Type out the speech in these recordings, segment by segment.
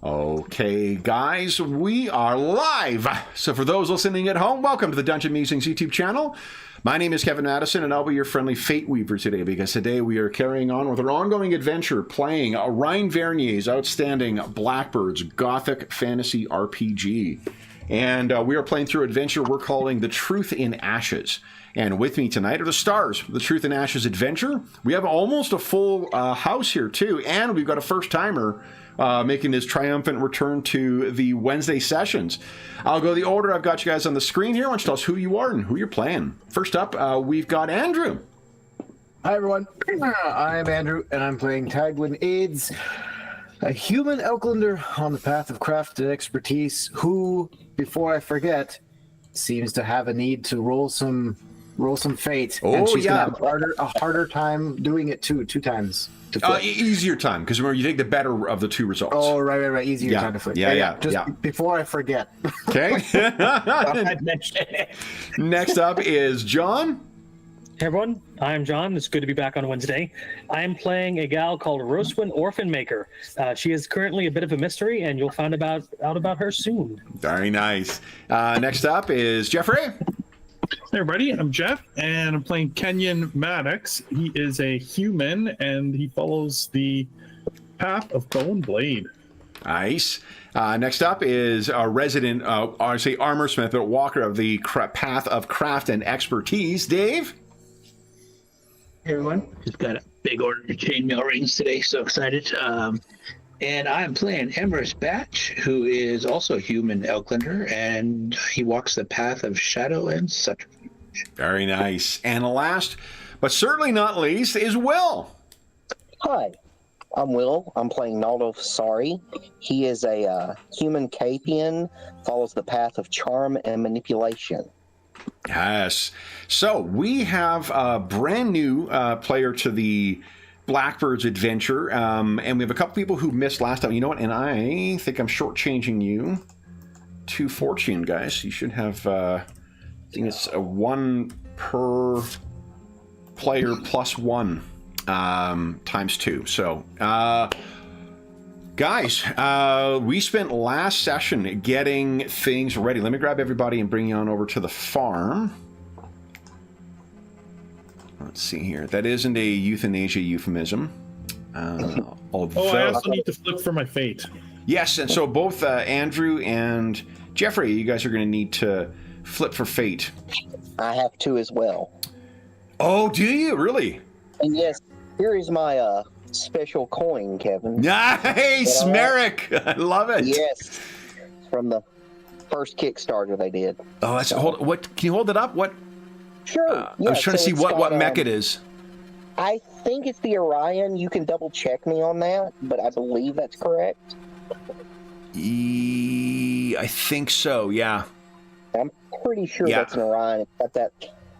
Okay, guys, we are live. So for those listening at home, welcome to the Dungeon Musings YouTube channel. My name is Kevin Madison, and I'll be your friendly Fate Weaver today, because today we are carrying on with our ongoing adventure playing Ryan Vernier's outstanding Blackbirds Gothic Fantasy RPG. And we are playing through adventure we're calling The Truth in Ashes. And with me tonight are the stars, The Truth in Ashes adventure. We have almost a full house here, too, and we've got a first-timer making his triumphant return to the Wednesday sessions. I'll go the order I've got you guys on the screen here. Why don't you tell us who you are and who you're playing? First up, we've got Andrew. Hi, everyone. I'm Andrew, and I'm playing Tagwin Aids, a human Elklander on the path of craft and expertise who, before I forget, seems to have a need to roll some fate. Oh, and she's yeah. gonna have a harder time doing it two times. Easier time, because remember, you take the better of the two results. Oh, right. Easier time to flip. Yeah. Before I forget. Okay. Next up is John. Hey everyone, I'm John. It's good to be back on Wednesday. I'm playing a gal called Roswin Orphan Maker. She is currently a bit of a mystery, and you'll find out about her soon. Very nice. Next up is Jeffrey. Hey everybody, I'm Jeff, and I'm playing Kenyon Maddox. He is a human, and he follows the path of Bow and Blade. Nice. Next up is our resident, armor smith, but walker of the path of craft and expertise, Dave. Hey everyone, just got a big order of chainmail rings today, so excited. And I'm playing Emrys Batch, who is also a human Elklander, and he walks the path of shadow and subterfuge. Very nice. And last, but certainly not least, is Will. Hi, I'm Will. I'm playing Naldo Fasari. He is a human Capian, follows the path of charm and manipulation. Yes. So we have a brand new player to the Blackbirds adventure, and we have a couple people who missed last time. You know what? And I think I'm shortchanging you to fortune, guys. You should have, I think it's a 1 per player plus 1 times 2. So, guys, we spent last session getting things ready. Let me grab everybody and bring you on over to the farm. Let's see here. That isn't a euthanasia euphemism. Although... I also need to flip for my fate. Yes, and so both Andrew and Jeffrey, you guys are going to need to flip for fate. I have to as well. Oh, do you? Really? And yes, here is my special coin, Kevin. Nice! Merrick! I love it! Yes, from the first Kickstarter they did. Oh, that's... What? Can you hold it up? What? Sure. I was trying to see what mech it is. I think it's the Orion. You can double check me on that, but I believe that's correct. I think so, yeah. I'm pretty sure that's an Orion. It's got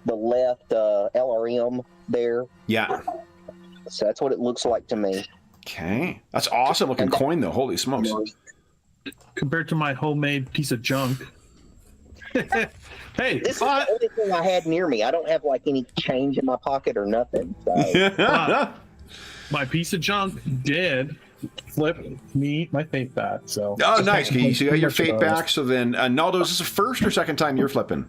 the left LRM there. Yeah. So that's what it looks like to me. Okay. That's awesome looking coin, though. Holy smokes. Compared to my homemade piece of junk. Hey, this is the only thing I had near me. I don't have like any change in my pocket or nothing. So. My piece of junk did flip me my fate back. So. Oh, nice. Okay, so you got your fate back. So then, Naldo, is this the first or second time you're flipping?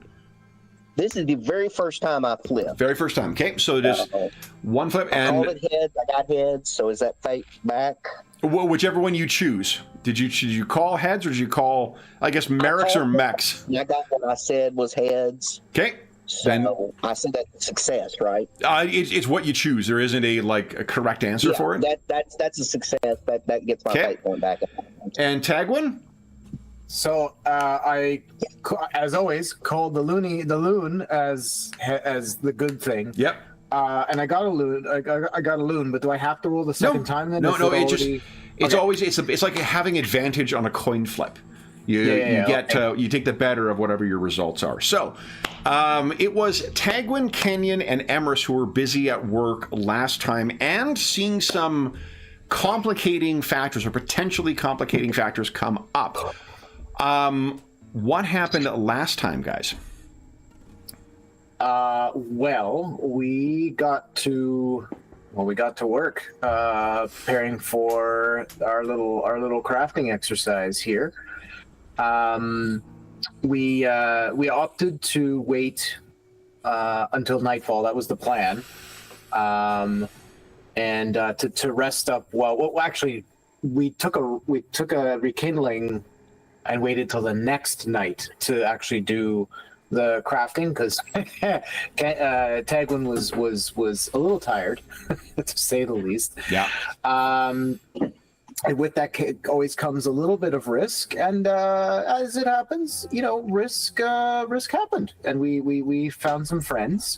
This is the very first time I flipped. Very first time. Okay, so just one flip and. I called it heads. I got heads. So is that fate back? Well, whichever one you choose. Did you call heads or did you call, I guess, Merricks or mechs? I got what I said was heads. Okay. So then, I said that's success, right? It's what you choose. There isn't a correct answer for it. That's a success. That gets my fate point back. And Tagwin? So I, as always, called the loon as the good thing. Yep. And I got a loon. I got a loon, but do I have to roll the second time then? No. It's like having advantage on a coin flip. You take the better of whatever your results are. So it was Tagwin, Kenyon, and Emrys who were busy at work last time and seeing some complicating factors or potentially complicating factors come up. What happened last time, guys? Well, we got to Well, we got to work preparing for our little crafting exercise here. We opted to wait until nightfall. That was the plan, and to rest up. Well, actually, we took a rekindling and waited till the next night to actually do the crafting because Tagwin was a little tired, to say the least. Yeah. And with that always comes a little bit of risk, and as it happens, risk happened, and we found some friends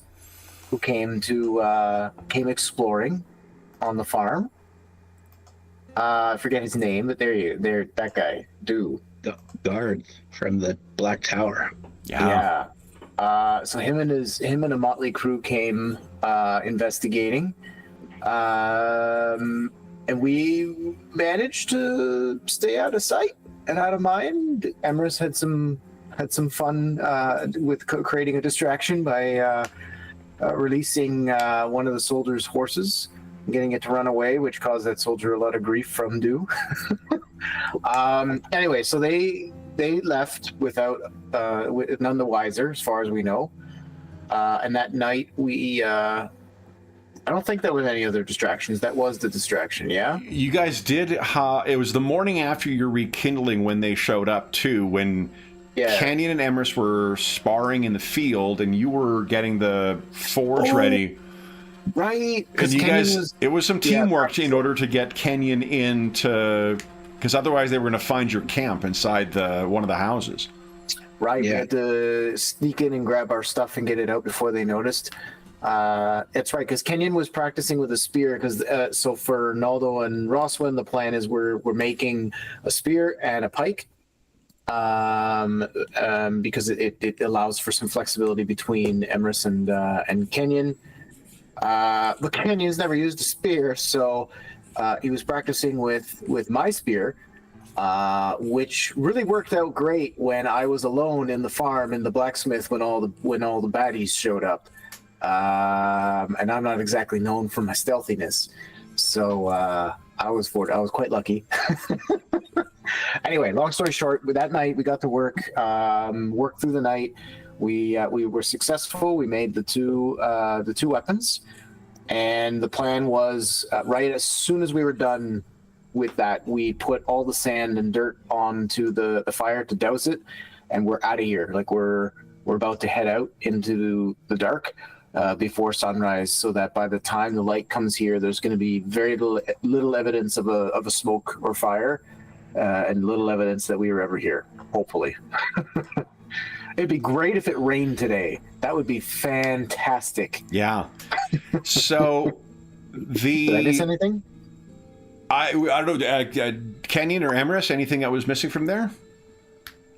who came exploring on the farm. I forget his name, but there that guy. The guard from the Black Tower. Yeah. So him and a motley crew came investigating, and we managed to stay out of sight and out of mind. Emrys had some fun with creating a distraction by releasing one of the soldiers' horses, getting it to run away, which caused that soldier a lot of grief from Dew. Anyway, so they left without none the wiser, as far as we know. And that night, I don't think there was any other distractions. That was the distraction, yeah? You guys did. It was the morning after your rekindling when they showed up, too, when Kenyon and Emrys were sparring in the field, and you were getting the forge ready. Right. Because you guys, it was some teamwork in order to get Kenyon into... Because otherwise they were going to find your camp inside one of the houses. Right, we had to sneak in and grab our stuff and get it out before they noticed. That's right, because Kenyon was practicing with a spear. Because so for Naldo and Roswin, the plan is we're making a spear and a pike, because it allows for some flexibility between Emrys and Kenyon. But Kenyon's never used a spear, so he was practicing with my spear. Which really worked out great when I was alone in the farm in the blacksmith when all the baddies showed up, and I'm not exactly known for my stealthiness, so I was quite lucky. Anyway, long story short, that night we got to work through the night. We were successful. We made the two weapons, and the plan was right as soon as we were done with that, we put all the sand and dirt onto the fire to douse it, and we're out of here. Like we're about to head out into the dark before sunrise, so that by the time the light comes here, there's going to be very little evidence of a smoke or fire, and little evidence that we were ever here. Hopefully, it'd be great if it rained today. That would be fantastic. Yeah. So Did I miss anything? I don't know, Kenyon or Emrys, anything that was missing from there?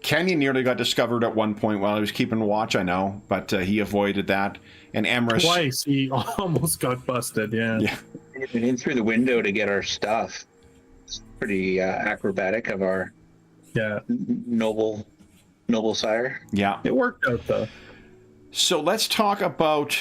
Kenyon nearly got discovered at one point while he was keeping watch, I know, but he avoided that. And Emrys... Twice, he almost got busted, yeah. We went in through the window to get our stuff. It's pretty acrobatic of our noble sire. Yeah. It worked out, though. So let's talk about,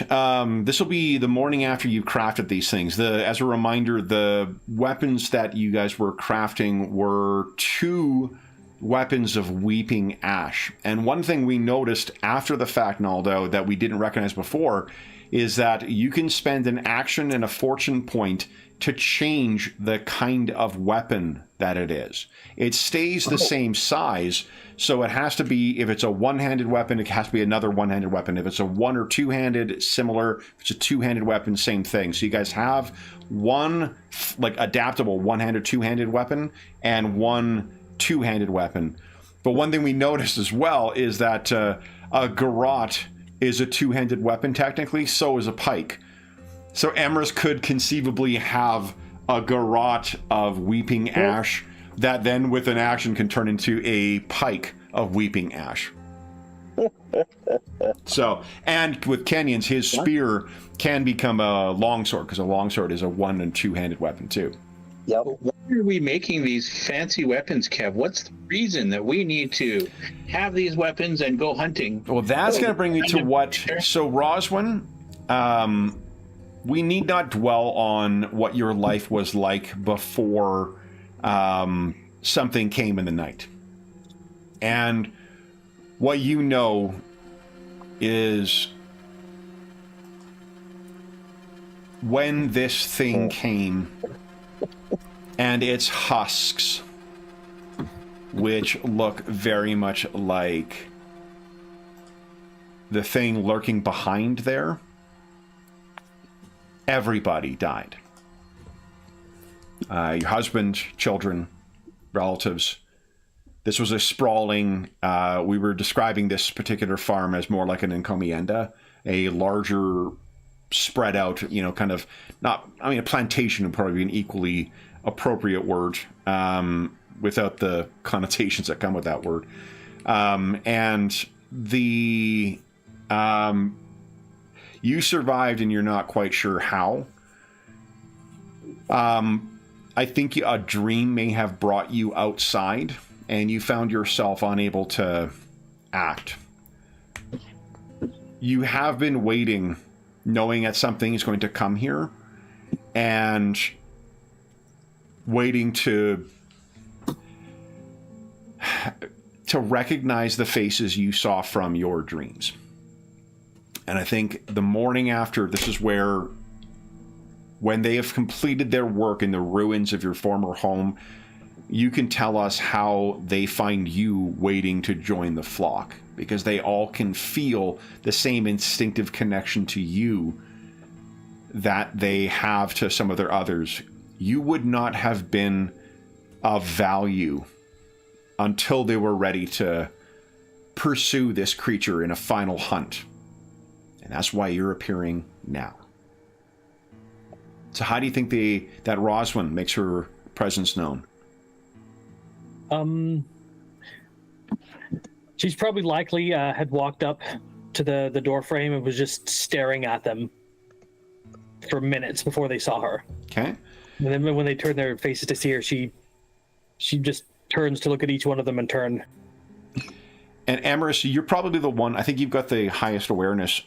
this will be the morning after you crafted these things. As a reminder, the weapons that you guys were crafting were 2 weapons of Weeping Ash. And one thing we noticed after the fact, Naldo, that we didn't recognize before, is that you can spend an action and a fortune point to change the kind of weapon that it is. It stays the same size, so it has to be, if it's a one-handed weapon, it has to be another one-handed weapon. If it's a one- or two-handed, similar. If it's a two-handed weapon, same thing. So you guys have one, like, adaptable one-handed, two-handed weapon, and one two-handed weapon. But one thing we noticed as well is that a garrote is a two-handed weapon, technically, so is a pike. So Emrys could conceivably have a garrote of Weeping Ash that then with an action can turn into a pike of Weeping Ash. So, and with Kenyon's, his spear can become a longsword, because a longsword is a one- and two-handed weapon too. Yep. Why are we making these fancy weapons, Kev? What's the reason that we need to have these weapons and go hunting? Well, that's going to bring me to what... So, Roswin, we need not dwell on what your life was like before something came in the night. And what you know is when this thing came and its husks, which look very much like the thing lurking behind there, everybody died. Your husband, children, relatives. This was a sprawling, we were describing this particular farm as more like an encomienda, a larger spread out, you know, kind of, not, I mean, a plantation would probably be an equally appropriate word, without the connotations that come with that word. And the, you survived and you're not quite sure how. I think a dream may have brought you outside and you found yourself unable to act. You have been waiting, knowing that something is going to come here, and waiting to recognize the faces you saw from your dreams. And I think the morning after, this is where, when they have completed their work in the ruins of your former home, you can tell us how they find you waiting to join the flock, because they all can feel the same instinctive connection to you that they have to some of their others. You would not have been of value until they were ready to pursue this creature in a final hunt. And that's why you're appearing now. So how do you think that Roswin makes her presence known? She's probably likely had walked up to the door frame and was just staring at them for minutes before they saw her. Okay. And then when they turn their faces to see her, she just turns to look at each one of them and turn. And Amaris, you're probably the one, I think you've got the highest awareness,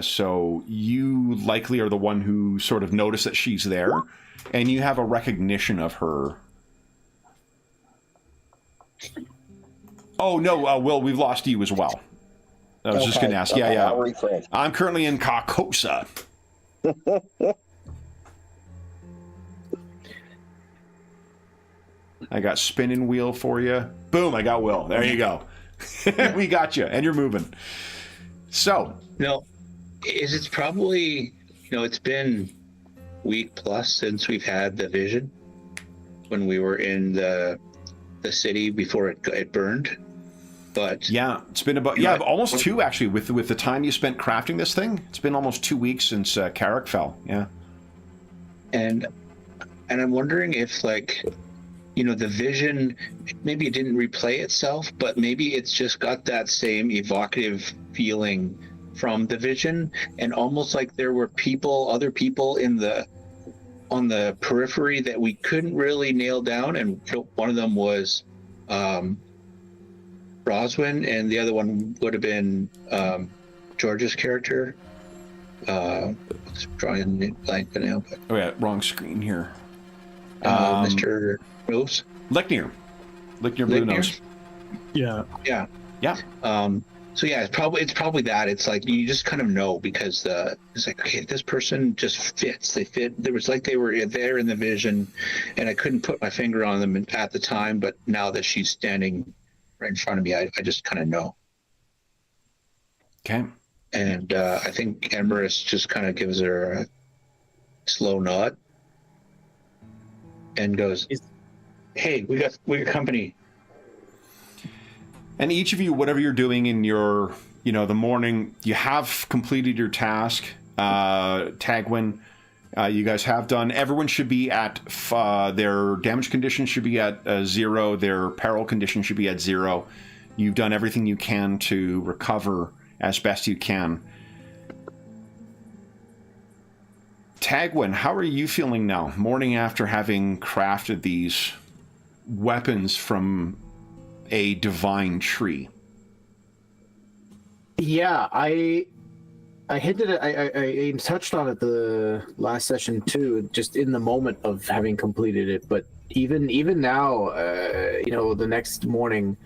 so you likely are the one who sort of noticed that she's there, and you have a recognition of her. Oh, no, Will, we've lost you as well. I was just going to ask. Okay, Yeah. I'll rephrase. I'm currently in Carcosa. I got spinning wheel for you. Boom, I got Will. There you go. We got you, and you're moving. So. No, it's probably, it's been week plus since we've had the vision when we were in the city before it burned. But yeah, it's been about almost 2 actually with the time you spent crafting this thing. It's been almost 2 weeks since Carrick fell. Yeah, and I'm wondering if the vision, maybe it didn't replay itself, but maybe it's just got that same evocative feeling from the vision, and almost like there were other people on the periphery that we couldn't really nail down, and one of them was Roswin, and the other one would have been George's character. Drawing a blank now. But, oh yeah, wrong screen here. Mr. Rose? Licknear Blue Nose. Yeah. So yeah, it's probably that. It's like you just kind of know, because it's like, okay, this person just fits. They fit. There was like they were there in the vision, and I couldn't put my finger on them at the time, but now that she's standing right in front of me, I just kind of know. Okay. And I think Emerus just kind of gives her a slow nod and goes, "Hey, we got company." And each of you, whatever you're doing in your, the morning, you have completed your task. Tagwin, you guys have done. Everyone should be at their damage condition should be at 0. Their peril condition should be at 0. You've done everything you can to recover as best you can. Tagwin, how are you feeling now, morning after having crafted these weapons from a divine tree? Yeah, I hinted at, I touched on it the last session too, just in the moment of having completed it. But even now, the next morning,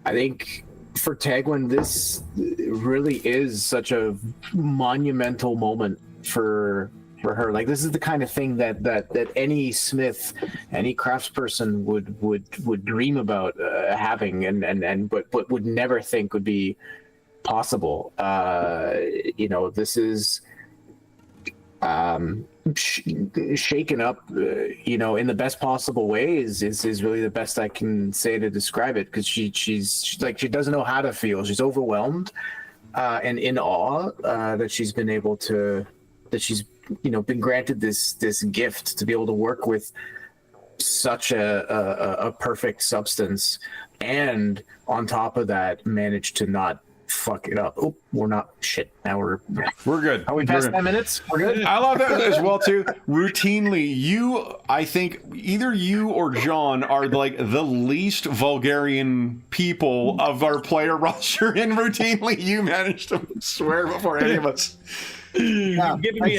I think for Tagwin, this really is such a monumental moment for her. Like, this is the kind of thing that any smith, any craftsperson would dream about having, but would never think would be possible. This is shaken up, in the best possible way is really the best I can say to describe it, because she's like, she doesn't know how to feel. She's overwhelmed and in awe that she's been able to, that she's been granted this gift to be able to work with such a perfect substance, and on top of that managed to not fuck it up. Oh, we're not. Shit. Now we're good. Are we past 10 minutes? We're good. I love that as well too. Routinely, I think either you or John are like the least Vulgarian people of our player roster, and routinely you manage to swear before any of us. Yeah, I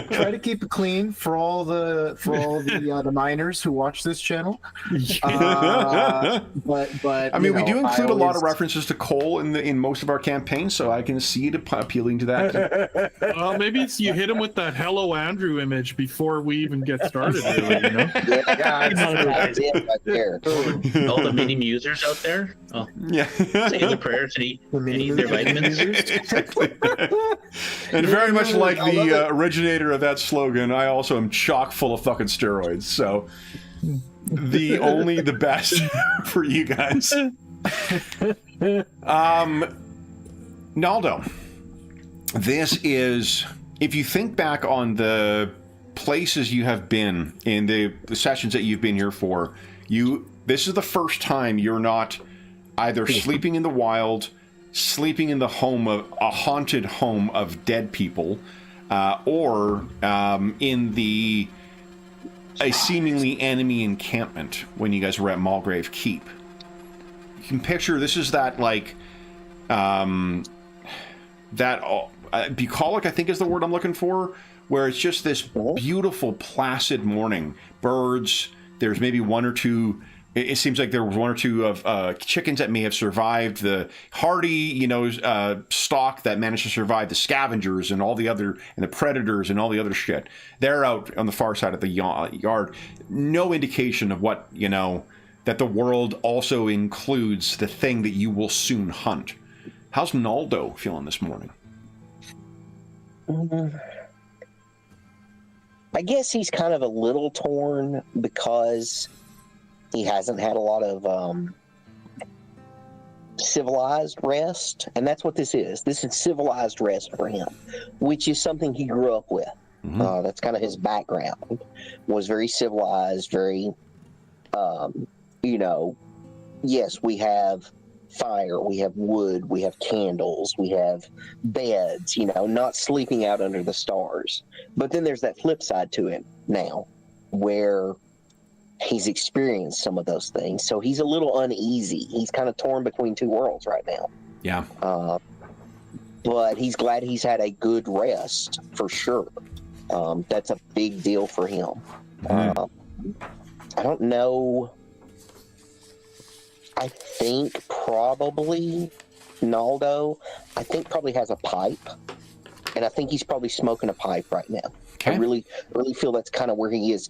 try to keep it clean for all the minors who watch this channel. But I mean, we do include a lot of references to coal in most of our campaigns, so I can see it appealing to that. Well, maybe it's you hit him with that "Hello Andrew" image before we even get started. Really, That's it right there. All the mini musers out there. Oh, Yeah. say the prayers and eat their vitamins. And very much like the originator of that slogan, I also am chock full of fucking steroids. So the best for you guys. Naldo, this is, if you think back on the places you have been in the sessions that you've been here for, this is the first time you're not either sleeping in the wild, sleeping in the home of a haunted home of dead people, or in a seemingly enemy encampment when you guys were at Mulgrave Keep. You can picture, this is that like bucolic, I think is the word I'm looking for, where it's just this beautiful placid morning. Birds, there's maybe one or two. It seems like there was one or two of chickens that may have survived, the hardy, stock that managed to survive the scavengers and all the other, and the predators and all the other shit. They're out on the far side of the yard. No indication of what, that the world also includes the thing that you will soon hunt. How's Naldo feeling this morning? I guess he's kind of a little torn because he hasn't had a lot of civilized rest, and that's what this is. This is civilized rest for him, which is something he grew up with. Mm-hmm. That's kind of his background. Was very civilized, very, yes, we have fire, we have wood, we have candles, we have beds, not sleeping out under the stars. But then there's that flip side to it now, where he's experienced some of those things, so he's a little uneasy. He's kind of torn between two worlds right now. Yeah. But he's glad he's had a good rest, for sure. That's a big deal for him. Mm-hmm. I don't know. I think probably Naldo, probably has a pipe, and I think he's probably smoking a pipe right now. Okay. I really feel that's kind of where he is.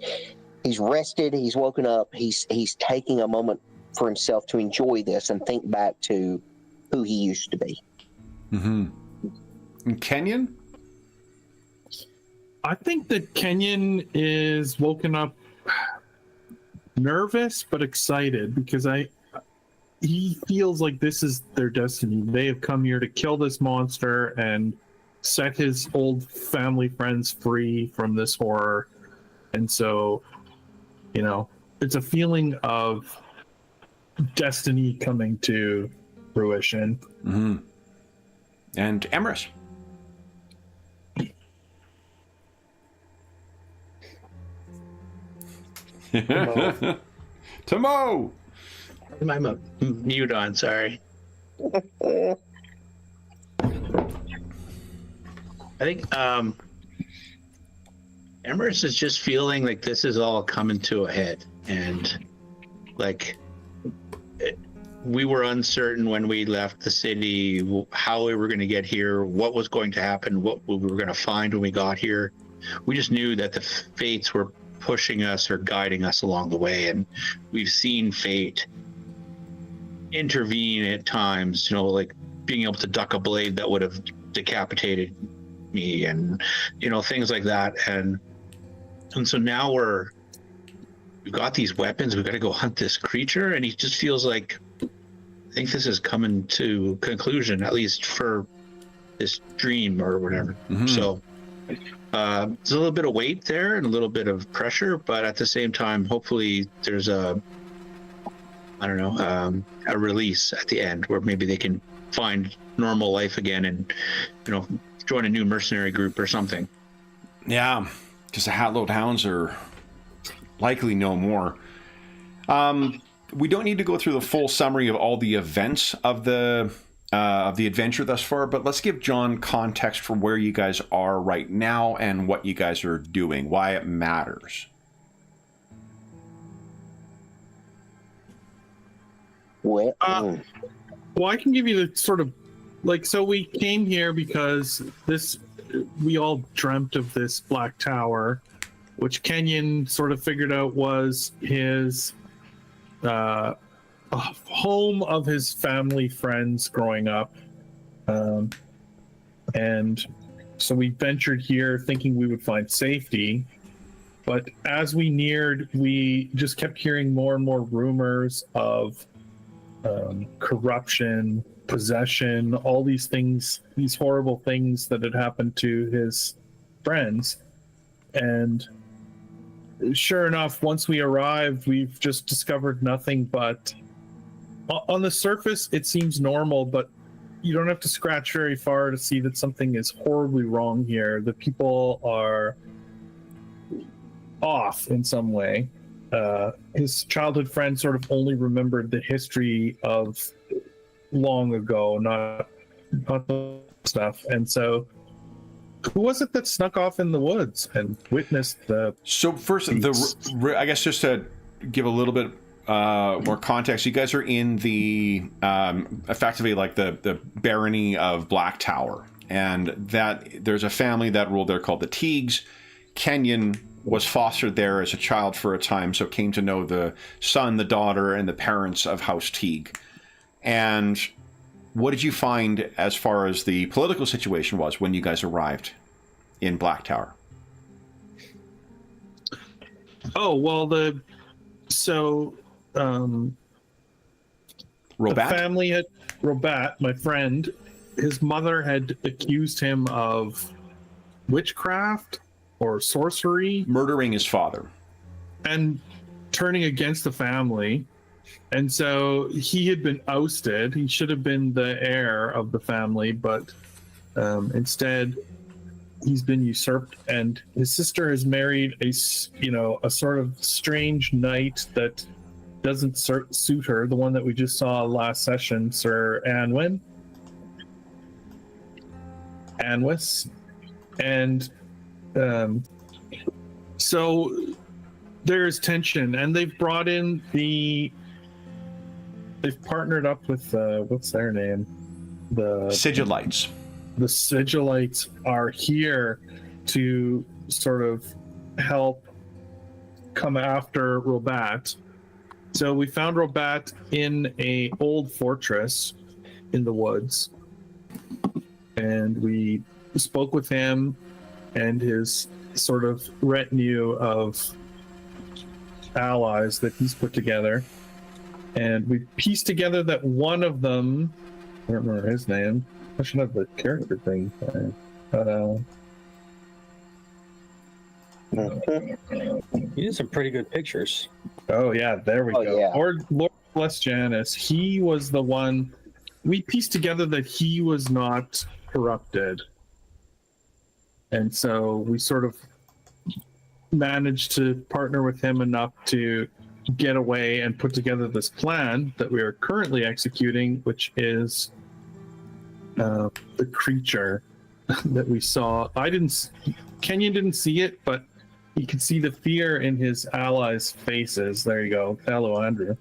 He's rested, he's woken up, he's taking a moment for himself to enjoy this and think back to who he used to be. Mm-hmm. And Kenyon? I think that Kenyon is woken up nervous but excited, because he feels like this is their destiny. They have come here to kill this monster and set his old family friends free from this horror. And so, it's a feeling of destiny coming to fruition. Mm-hmm. And Emrys? Tomo! My mute on, sorry. I think Emrys is just feeling like this is all coming to a head, and like we were uncertain when we left the city how we were going to get here, what was going to happen, what we were going to find when we got here. We just knew that the fates were pushing us or guiding us along the way, and we've seen fate intervene at times, like being able to duck a blade that would have decapitated me, and things like that. And so now we've got these weapons, we've got to go hunt this creature, and he just feels like, I think this is coming to conclusion, at least for this dream or whatever. Mm-hmm. So there's a little bit of weight there and a little bit of pressure, but at the same time, hopefully there's a release at the end where maybe they can find normal life again and, join a new mercenary group or something. Yeah, because the Hatlode Hounds are likely no more. We don't need to go through the full summary of all the events of the adventure thus far, but let's give John context for where you guys are right now and what you guys are doing, why it matters. Well, I can give you the sort of, so we came here because we all dreamt of this Black Tower, which Kenyon sort of figured out was his home of his family friends growing up. And so we ventured here thinking we would find safety. But as we neared, we just kept hearing more and more rumors of corruption, possession, all these things, these horrible things that had happened to his friends. And sure enough, once we arrived, we've just discovered nothing but, on the surface, it seems normal, but you don't have to scratch very far to see that something is horribly wrong here. The people are off in some way. His childhood friend sort of only remembered the history of long ago, not the stuff. And so, who was it that snuck off in the woods and witnessed the... So first, I guess just to give a little bit more context, you guys are in the, effectively like the barony of Black Tower. And that there's a family that ruled there called the Teagues. Kenyon was fostered there as a child for a time, so came to know the son, the daughter, and the parents of House Teague. And what did you find as far as the political situation was when you guys arrived in Black Tower? Oh, well, Robat? The family had, Robat, my friend, his mother had accused him of witchcraft or sorcery. Murdering his father. And turning against the family. And so he had been ousted. He should have been the heir of the family, but instead he's been usurped. And his sister has married a sort of strange knight that doesn't suit her. The one that we just saw last session, Sir Anwis. And so there's tension, and they've brought in they've partnered up with what's their name? The Sigillites. The Sigillites are here to sort of help come after Robat. So we found Robat in a old fortress in the woods, and we spoke with him and his sort of retinue of allies that he's put together. And we pieced together that one of them, I don't remember his name. I should have the character thing. You did some pretty good pictures. Oh yeah, there we go. Yeah. Lord Bless Janus. He was the one. We pieced together that he was not corrupted, and so we sort of managed to partner with him enough to get away and put together this plan that we are currently executing, which is the creature. that we saw. Kenyon didn't see it, but you could see the fear in his allies' faces. There you go. Hello, Andrew.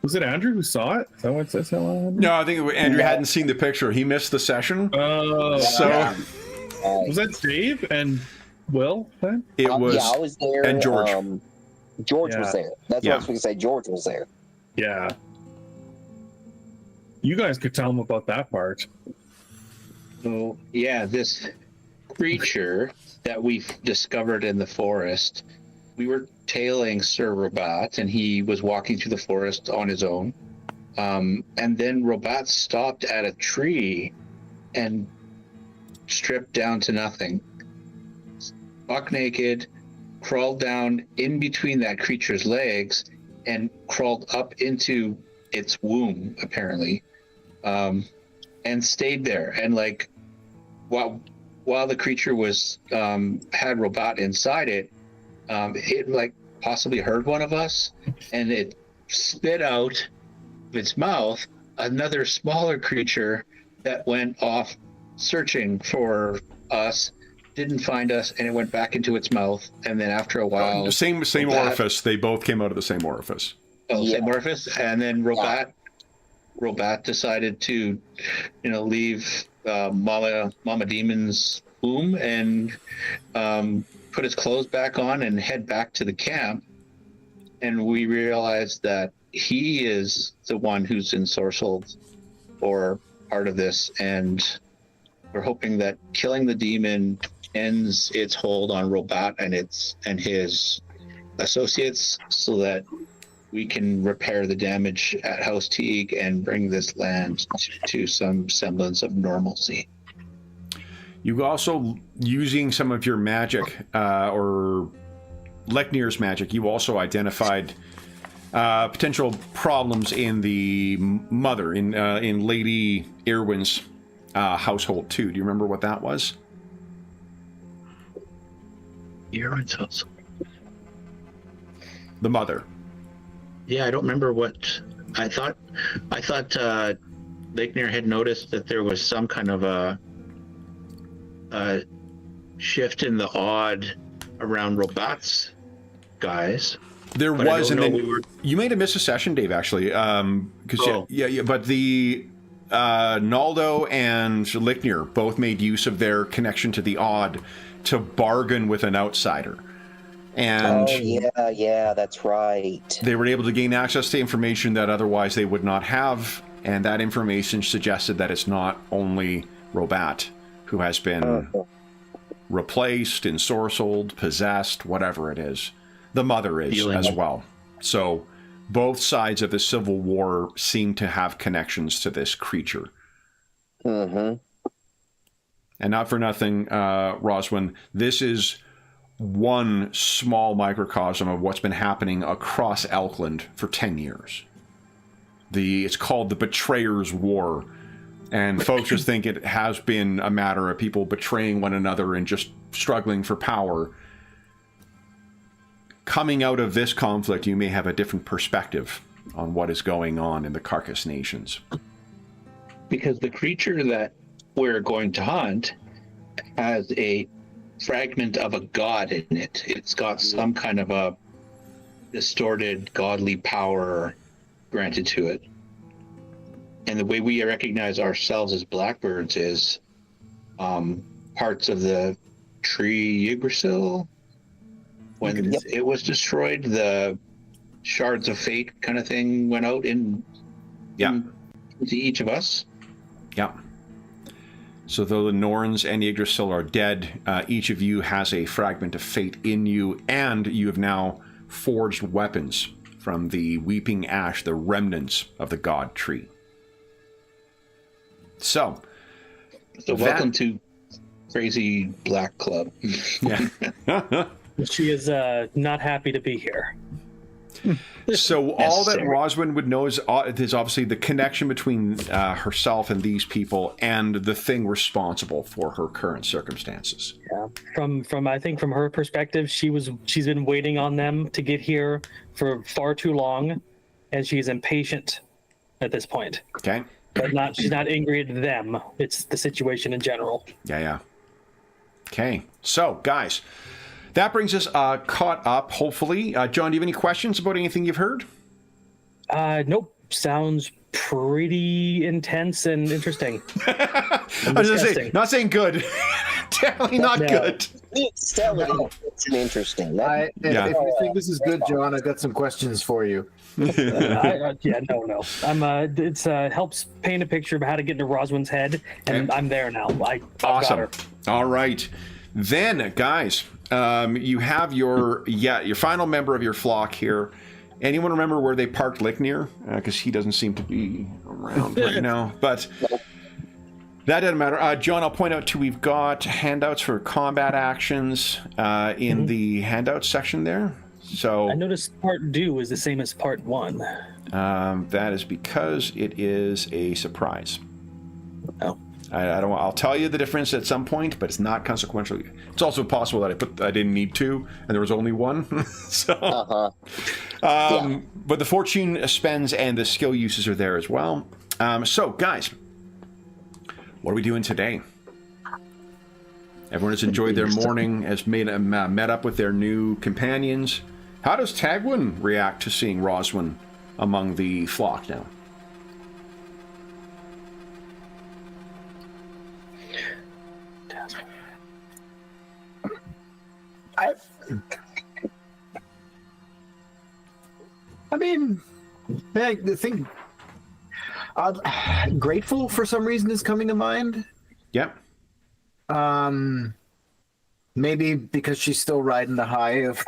Was it Andrew who saw it? Is that what it says? Hello, Andrew? No, I think Andrew hadn't seen the picture. He missed the session. Oh, So was that Dave and Will then? it was. Yeah, I was there. and George. George was Yeah. there. That's what I was going to say. George was there. Yeah. You guys could tell him about that part. So yeah, this creature that we discovered in the forest, we were tailing Sir Rabat, and he was walking through the forest on his own. And then Rabat stopped at a tree and stripped down to nothing. Buck naked, crawled down in between that creature's legs, and crawled up into its womb, apparently, and stayed there. And like, while the creature was had Rabat inside it, it like possibly heard one of us, and it spit out of its mouth another smaller creature that went off searching for us, didn't find us, and it went back into its mouth. And then after a while, Same orifice. They both came out of the same orifice. same orifice. And then Rabat decided to, leave Mama Demon's womb and put his clothes back on and head back to the camp. And we realized that he is the one who's ensorcelled or part of this, and we're hoping that killing the demon ends its hold on Rabat and his associates, so that we can repair the damage at House Teague and bring this land to some semblance of normalcy. You also, using some of your magic, or Leknir's magic, you also identified potential problems in the mother, in Lady Irwin's household too. Do you remember what that was? Irwin's house. The mother. Yeah, I don't remember what I thought. I thought Leknir had noticed that there was some kind of a shift in the odd around Rabat's guys. There But I was, don't and know then we were- you made a miss a session, Dave. Actually, because yeah. But the Naldo and Leknir both made use of their connection to the odd to bargain with an outsider, and yeah, that's right. they were able to gain access to information that otherwise they would not have, and that information suggested that it's not only Rabat who has been replaced, ensorcelled, possessed, whatever it is. The mother is as well. So both sides of the Civil War seem to have connections to this creature. Mm-hmm. And not for nothing, Roswin, this is one small microcosm of what's been happening across Elkland for 10 years. It's called the Betrayers' War. And folks just think it has been a matter of people betraying one another and just struggling for power. Coming out of this conflict, you may have a different perspective on what is going on in the Carcass Nations. Because the creature that we're going to hunt has a fragment of a god in it. It's got some kind of a distorted godly power granted to it. And the way we recognize ourselves as Blackbirds is parts of the tree Yggdrasil. When it was destroyed, the shards of fate kind of thing went out into each of us. Yeah. So though the Norns and Yggdrasil are dead, each of you has a fragment of fate in you, and you have now forged weapons from the weeping ash, the remnants of the god tree. So welcome to Crazy Black Club. Yeah. She is not happy to be here. So all that Roswin would know is obviously the connection between herself and these people, and the thing responsible for her current circumstances. Yeah. From I think from her perspective, she's been waiting on them to get here for far too long, and she's impatient at this point. Okay. but she's not angry at them. It's the situation in general. Yeah. Okay, so guys, that brings us caught up, hopefully. John, do you have any questions about anything you've heard? Nope. Sounds pretty intense and interesting. I was going to say, not saying good. Definitely not good. It's interesting. If you think this is good, John, I've got some questions for you. No. It's helps paint a picture of how to get into Roswin's head, and I'm there now. I've Awesome. got her. All right. Then, guys, you have your final member of your flock here. Anyone remember where they parked Licknir? Because he doesn't seem to be around right now. But that doesn't matter. John, I'll point out, too, we've got handouts for combat actions in the handouts section there. So I noticed part 2 is the same as part 1. That is because it is a surprise. Oh. I'll tell you the difference at some point, but it's not consequential. It's also possible that I didn't need 2, and there was only 1. So, but the fortune spends and the skill uses are there as well. So, guys, what are we doing today? Everyone has enjoyed their morning, has met up with their new companions. How does Tagwin react to seeing Roswin among the flock now? I mean, the thing, grateful for some reason is coming to mind. Yep. Maybe because she's still riding the high of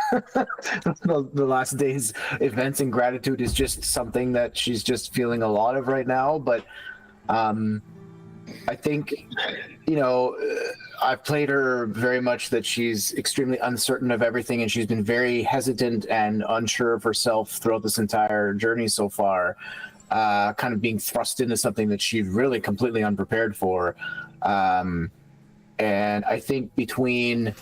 the last day's events, and gratitude is just something that she's just feeling a lot of right now. But I think, I've played her very much that she's extremely uncertain of everything, and she's been very hesitant and unsure of herself throughout this entire journey so far, kind of being thrust into something that she's really completely unprepared for. And I think between,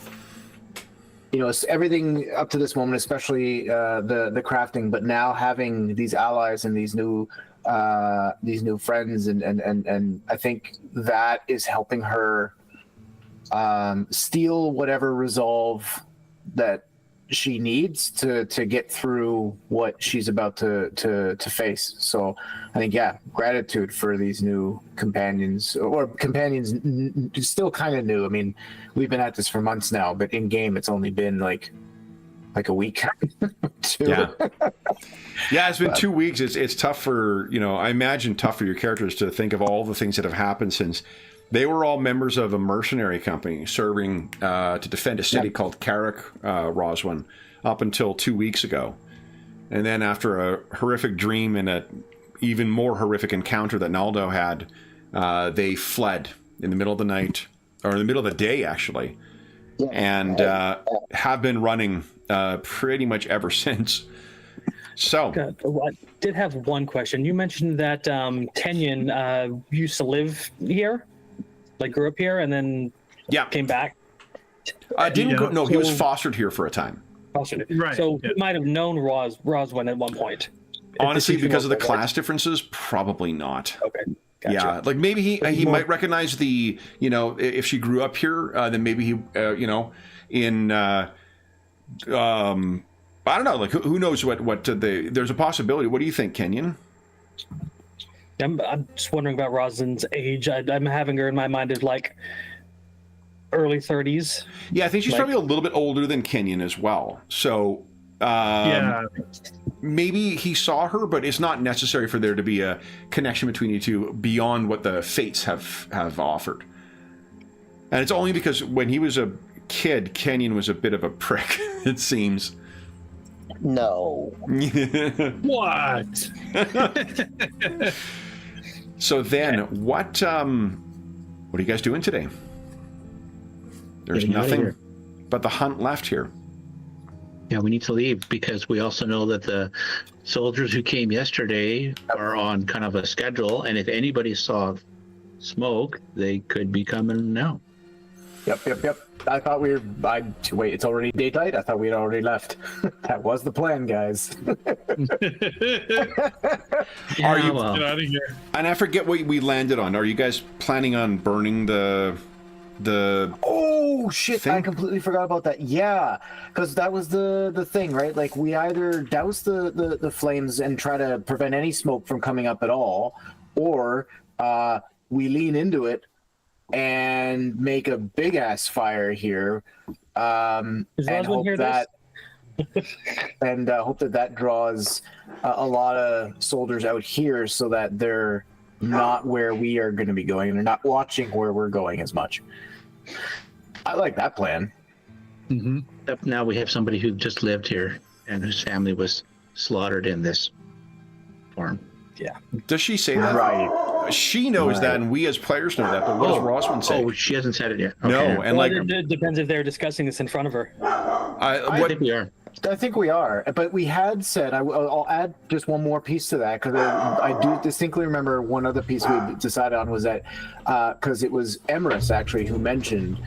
everything up to this moment, especially the crafting, but now having these allies and these new friends, and I think that is helping her steal whatever resolve that she needs to get through what she's about to face. So I think, gratitude for these new companions, or companions still kind of new. I mean, we've been at this for months now, but in game it's only been like a week. Yeah, it's been 2 weeks. It's tough for, I imagine tough for your characters to think of all the things that have happened since they were all members of a mercenary company serving to defend a city called Carrick, Roswin, up until 2 weeks ago. And then after a horrific dream and a even more horrific encounter that Naldo had, they fled in the middle of the night, or in the middle of the day, actually, and have been running pretty much ever since. So I did have one question. You mentioned that Kenyon used to live here, like grew up here, and then came back. He was fostered here for a time. Fostered. Right. So he might have known Roswin at one point. Honestly, because of the class differences, probably not. Okay. Gotcha. Yeah, like maybe he might recognize the, if she grew up here, then maybe he, in I don't know, like who knows there's a possibility. What do you think, Kenyon? I'm just wondering about Roslin's age. I'm having her in my mind as like early 30s. Yeah, I think she's probably a little bit older than Kenyon as well. So maybe he saw her, but it's not necessary for there to be a connection between you two beyond what the fates have offered. And it's only because when he was a kid, Kenyon was a bit of a prick, it seems. No. What? So then, what are you guys doing today? There's nothing but the hunt left here. Yeah, we need to leave because we also know that the soldiers who came yesterday are on kind of a schedule, and if anybody saw smoke, they could be coming now. Yep. I thought we were. Wait, it's already daylight. I thought we had already left. That was the plan, guys. Are you? well, Get out of here. And I forget what we landed on. Are you guys planning on burning the? Oh shit! Thing? I completely forgot about that. Yeah, because that was the thing, right? Like we either douse the flames and try to prevent any smoke from coming up at all, or we lean into it and make a big ass fire here, and hope that and hope that draws a lot of soldiers out here so that they're not where we are going to be going and they're not watching where we're going as much. I like that plan. Mm-hmm. Except now we have somebody who just lived here and whose family was slaughtered in this farm. Does she say that? Right. She knows that, and we as players know that. But what does Roswin say? Oh, she hasn't said it yet. Okay. No, and Well, like it depends if they're discussing this in front of her. I what? think we are. I think we are, but we had said I'll add just one more piece to that because I do distinctly remember one other piece we decided on was that because it was Emerus actually who mentioned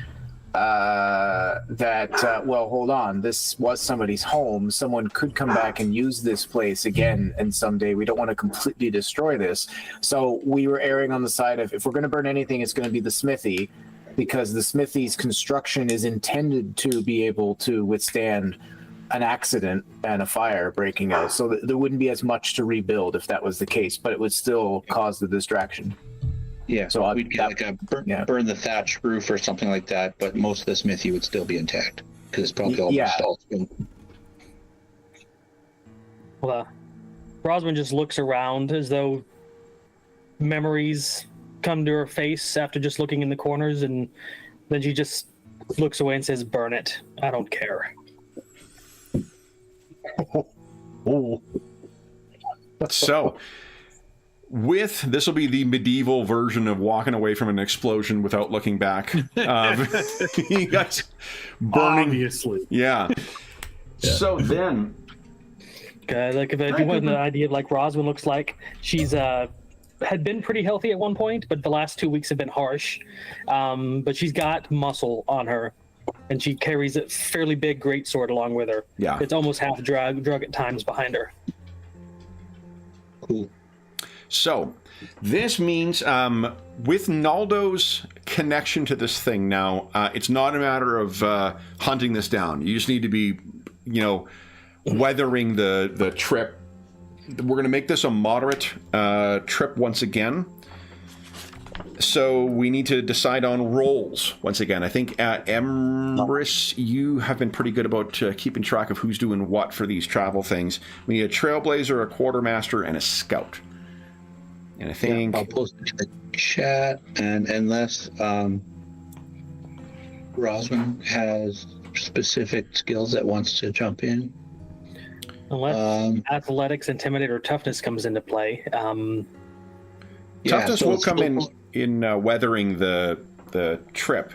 that well, hold on, this was somebody's home. Someone could come back and use this place again, and someday we don't want to completely destroy this. So we were erring on the side of if we're going to burn anything, it's going to be the smithy, because the smithy's construction is intended to be able to withstand an accident and a fire breaking out, so there wouldn't be as much to rebuild if that was the case, but it would still cause the distraction. Yeah, So we'd get like a burn the thatch roof or something like that, but most of the smithy would still be intact because it's probably all installed. Well, Roswin just looks around as though memories come to her face after just looking in the corners, and then she just looks away and says, "Burn it. I don't care." Oh. So, this will be the medieval version of walking away from an explosion without looking back. You guys burning. Obviously. Yeah. So then, Like if you want the idea of like Roswin looks like, she's had been pretty healthy at one point, but the last 2 weeks have been harsh. But she's got muscle on her, and she carries a fairly big greatsword along with her. Yeah. It's almost half drug at times behind her. Cool. So, this means with Naldo's connection to this thing now, it's not a matter of hunting this down. You just need to be, weathering the trip. We're going to make this a moderate trip once again. So we need to decide on roles once again. I think Emrys, you have been pretty good about keeping track of who's doing what for these travel things. We need a trailblazer, a quartermaster, and a scout. And I think I'll post it in the chat, and unless Roswin has specific skills that wants to jump in. Unless athletics, intimidate, or toughness comes into play. toughness will come in weathering the trip.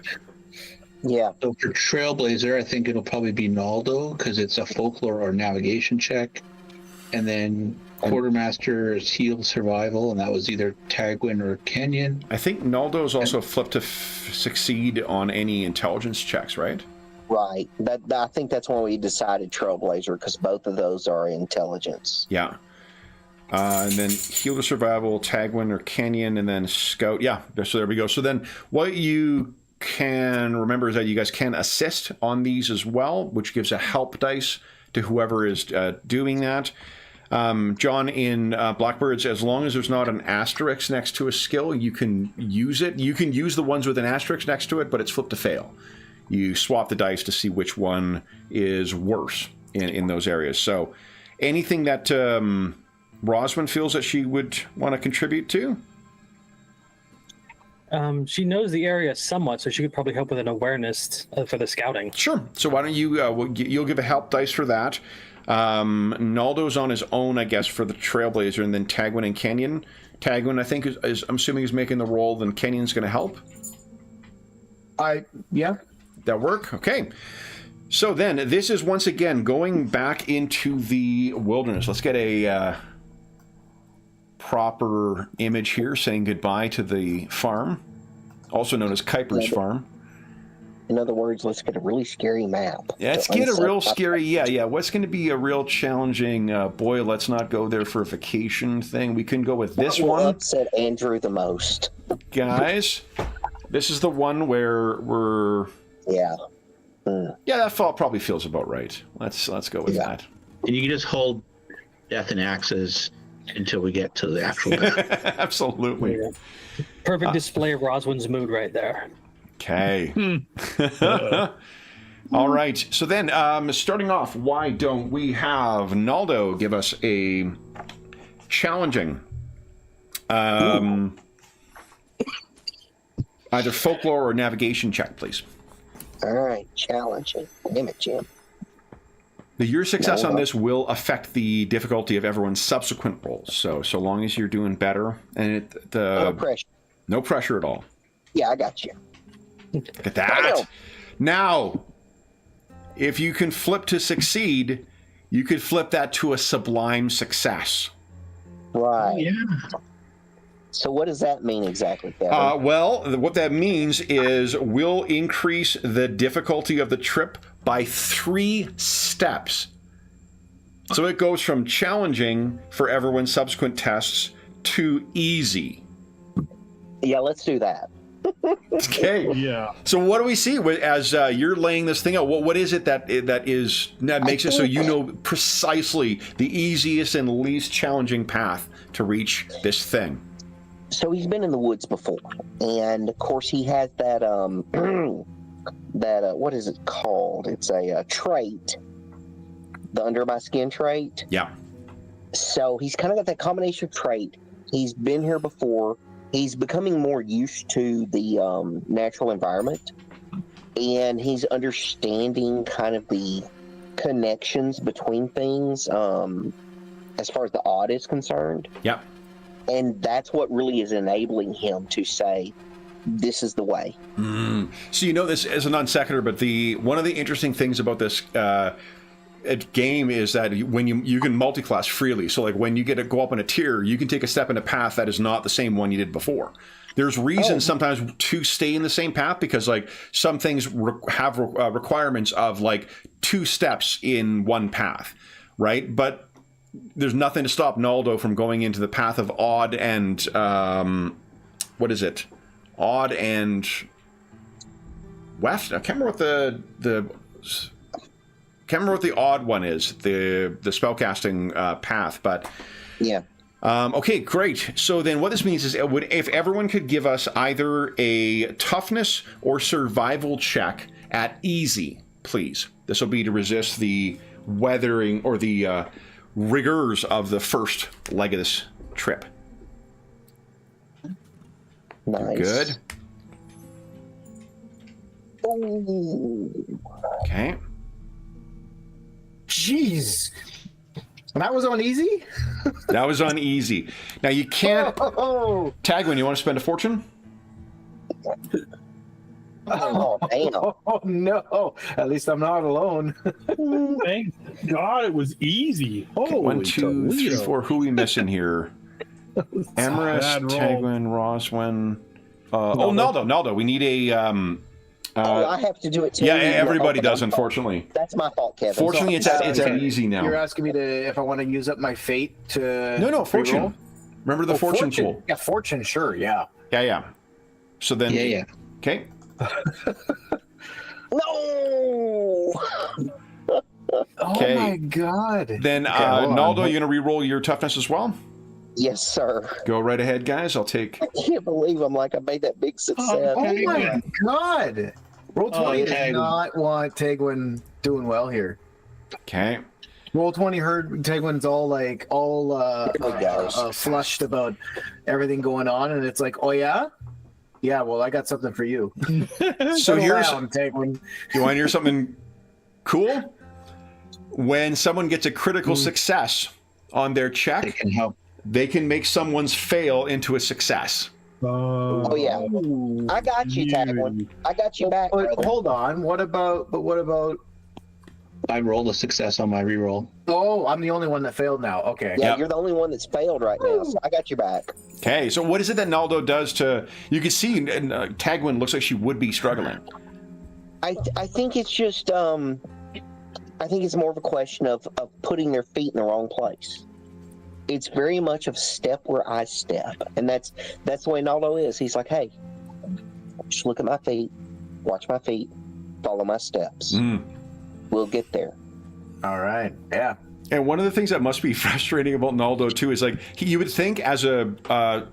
Yeah. So for Trailblazer, I think it'll probably be Naldo because it's a folklore or navigation check, and then Quartermaster is heal survival, and that was either Tagwin or Kenyon. I think Naldo's also flipped to succeed on any intelligence checks, right? Right. I think that's when we decided Trailblazer because both of those are intelligence. Yeah. And then heal to survival, Tagwin or Kenyon, and then Scout. Yeah, so there we go. So then what you can remember is that you guys can assist on these as well, which gives a help dice to whoever is doing that. John, in Blackbirds, as long as there's not an asterisk next to a skill, you can use it. You can use the ones with an asterisk next to it, but it's flipped to fail. You swap the dice to see which one is worse in those areas. So anything that Roswin feels that she would want to contribute to? She knows the area somewhat, so she could probably help with an awareness for the scouting. Sure. So why don't you, you'll give a help dice for that. Naldo's on his own, I guess, for the Trailblazer, and then Tagwin and Kenyon. Tagwin, I think, is I'm assuming is making the roll, then Kenyon's going to help. Yeah. That work? Okay. So then, this is once again going back into the wilderness. Let's get a proper image here, saying goodbye to the farm, also known as Kuiper's farm. In other words, let's get a really scary map. Yeah, let's to get a unsettle real my scary, players. yeah. What's going to be a real challenging, boy, let's not go there for a vacation thing. We can go with this What will one. upset Andrew the most? Guys, this is the one where we're... Yeah. Yeah, that probably feels about right. Let's go with Yeah. that. And you can just hold death and axes until we get to the actual battle. Absolutely. Perfect display of Roswin's mood right there. Okay. All right. So then, starting off, why don't we have Naldo give us a challenging, either folklore or navigation check, please. All right. Challenging. Damn it, Jim. Now, your success on this will affect the difficulty of everyone's subsequent rolls. So long as you're doing better, and No pressure. no pressure at all. Yeah, I got you. Look at that. Now, if you can flip to succeed, you could flip that to a sublime success. Right. Yeah. So what does that mean exactly, Kevin? Well, what that means is we'll increase the difficulty of the trip by 3 steps. So it goes from challenging for everyone's subsequent tests to easy. Yeah, let's do that. Okay. Yeah. So what do we see as you're laying this thing out? What is it that makes it so you know precisely the easiest and least challenging path to reach this thing? So he's been in the woods before, and of course he has that what is it called? It's a trait, the under my skin trait. Yeah. So he's kind of got that combination of trait. He's been here before. He's becoming more used to the natural environment, and he's understanding kind of the connections between things as far as the odd is concerned. Yeah. And that's what really is enabling him to say, this is the way. So you know this as a non sequitur, but one of the interesting things about this game is that when you can multi-class freely. So like when you go up in a tier, you can take a step in a path that is not the same one you did before. There's reasons sometimes to stay in the same path because like some things have requirements of like 2 steps in one path, right? But there's nothing to stop Naldo from going into the path of odd and what is it? Odd and weft. I can't remember what can't remember what the odd one is. The spellcasting path, but Yeah. Okay, great. So then what this means is if everyone could give us either a toughness or survival check at easy, please. This will be to resist the weathering or the rigors of the first leg of this trip. Nice. Good. Ooh. Okay. Jeez. And that was on easy? That was on easy. Now you can't... Oh, Tagwin, you want to spend a fortune? Oh, damn. oh, no. At least I'm not alone. Thank God it was easy. Holy 1, 2, 3, Toledo. 4. Who are we missing here? Emrys, Bad roll. Tagwin, Roswin. Naldo. We need a... I have to do it too. yeah, everybody Okay. does, unfortunately. That's my fault, Kevin. Fortunately, it's Sorry. at easy now. You're asking me if I want to use up my fate to... No, fortune. re-roll? Remember the fortune pool. Yeah, fortune, sure, yeah. Yeah. So then... Yeah. Okay. No! Oh Okay. my god. Then, hold on. Naldo, you're going to re-roll your toughness as well? Yes, sir. Go right ahead, guys. I'll take... I can't believe I'm like, I made that big success. Oh my god. Roll 20 does Tagwin. not want Tagwin doing well here. Okay. Roll 20 heard Tagwin's all Here we go. flushed about everything going on, and it's like, oh yeah? Yeah, well, I got something for you. So Settle here's... down, Tagwin. You want to hear something cool? When someone gets a critical success on their They check, can help. they can make someone's fail into a success. Oh, yeah. I got you, Tagwin. I got you back, But brother. hold on. What about I rolled a success on my reroll. Oh, I'm the only one that failed now. Okay. Yeah, Yep. you're the only one that's failed right now, so I got your back. Okay, so what is it that Naldo does to... You can see Tagwin looks like she would be struggling. I think it's just I think it's more of a question of putting their feet in the wrong place. It's very much of step where I step, and that's the way Naldo is. He's like, hey, just look at my feet, watch my feet, follow my steps. We'll get there. All right. Yeah. And one of the things that must be frustrating about Naldo too is like you would think as a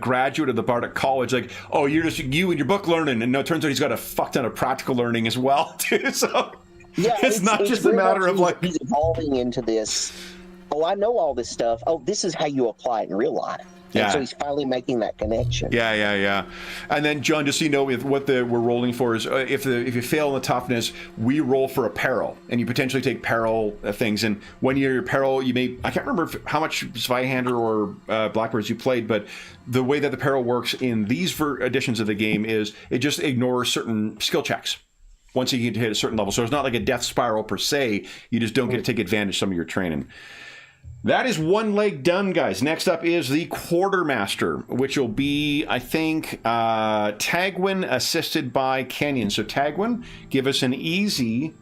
graduate of the Bardic College, like, oh, you're just you and your book learning, and no, it turns out he's got a fuck ton of practical learning as well too. So yeah, it's not just a matter of like he's evolving into this. Oh, I know all this stuff. Oh, this is how you apply it in real life. Yeah. And so he's finally making that connection. Yeah. And then, John, just so you know, with what we're rolling for is if you fail in the toughness, we roll for a peril, and you potentially take peril things. And when you're peril, you may, I can't remember how much Zweihander or Blackbirds you played, but the way that the peril works in these editions of the game is it just ignores certain skill checks once you get to hit a certain level. So it's not like a death spiral per se. You just don't get to take advantage of some of your training. That is one leg done, guys. Next up is the Quartermaster, which will be, I think, Tagwin assisted by Kenyon. So Tagwin, give us an easy